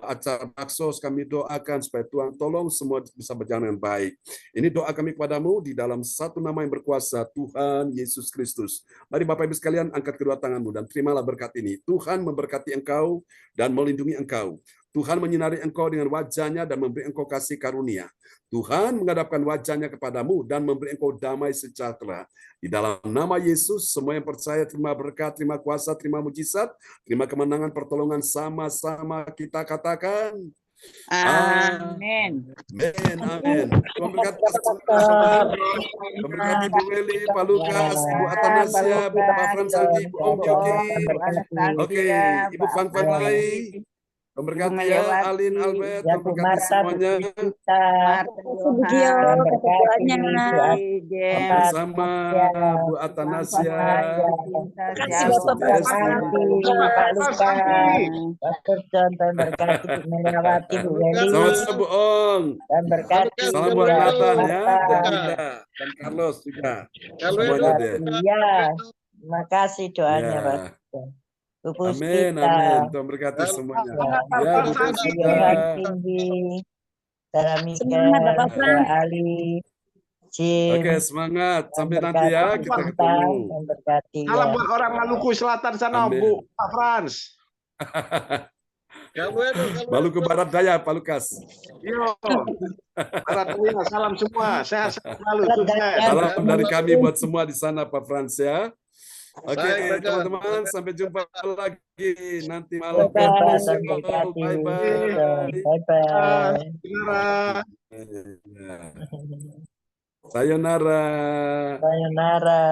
acara baksos kami doakan supaya Tuhan tolong semua bisa berjalan dengan baik. Ini doa kami kepadamu di dalam satu nama yang berkuasa, Tuhan Yesus Kristus. Mari Bapak Ibu sekalian, angkat kedua tanganmu dan terimalah berkat ini. Tuhan memberkati engkau dan melindungi engkau. Tuhan menyinari engkau dengan wajahnya dan memberi engkau kasih karunia. Tuhan menghadapkan wajahnya kepadamu dan memberi engkau damai sejahtera. Di dalam nama Yesus, semua yang percaya terima berkat, terima kuasa, terima mujizat, terima kemenangan, pertolongan, sama-sama kita katakan. Amin. Amin, amin. Tuhan berkati memberkati Bu Weli, Pak Lukas, Bu Atanasia, Bu Pak Frans Anggi, Bu Om Gioki. Oke, Ibu Fang Fang Lai. Memberkati ya, Alin Albert, memberkati semuanya. Bersama Bu Atanasia. Terima kasih Bapak Lukas, Pastor John, berkati Bu Melawati, Bu Weli, Sama-sama Bu Ong. dan berkati Salam buat Nathan ya, dan Ida, dan Carlos juga. Semuanya deh. Ya, terima kasih doanya Ya. Pak. Bu Amin, Puspita, amin. Tuhan berkati semuanya. Ya, Bu Puspita. Yohan Tinggi, Sarah Mika, Sarah Ali, Jim, Oke, semangat. Sampai dan nanti ya, berkati kita Sinta, ketemu. dan berkati Salam ya. buat orang Maluku Selatan sana, Amin. Bu Pak Frans. Maluku Barat Daya, Pak Lukas. Yo, Barat Daya, salam semua, sehat selalu, sukses. Salam dari kami buat semua di sana, Pak Frans ya. Oke, Baik, teman-teman, sampai jumpa lagi nanti malam. Bye-bye, God bless dan you all. berkati. Bye-bye. Bye-bye. Sayonara. Sayonara. Sayonara.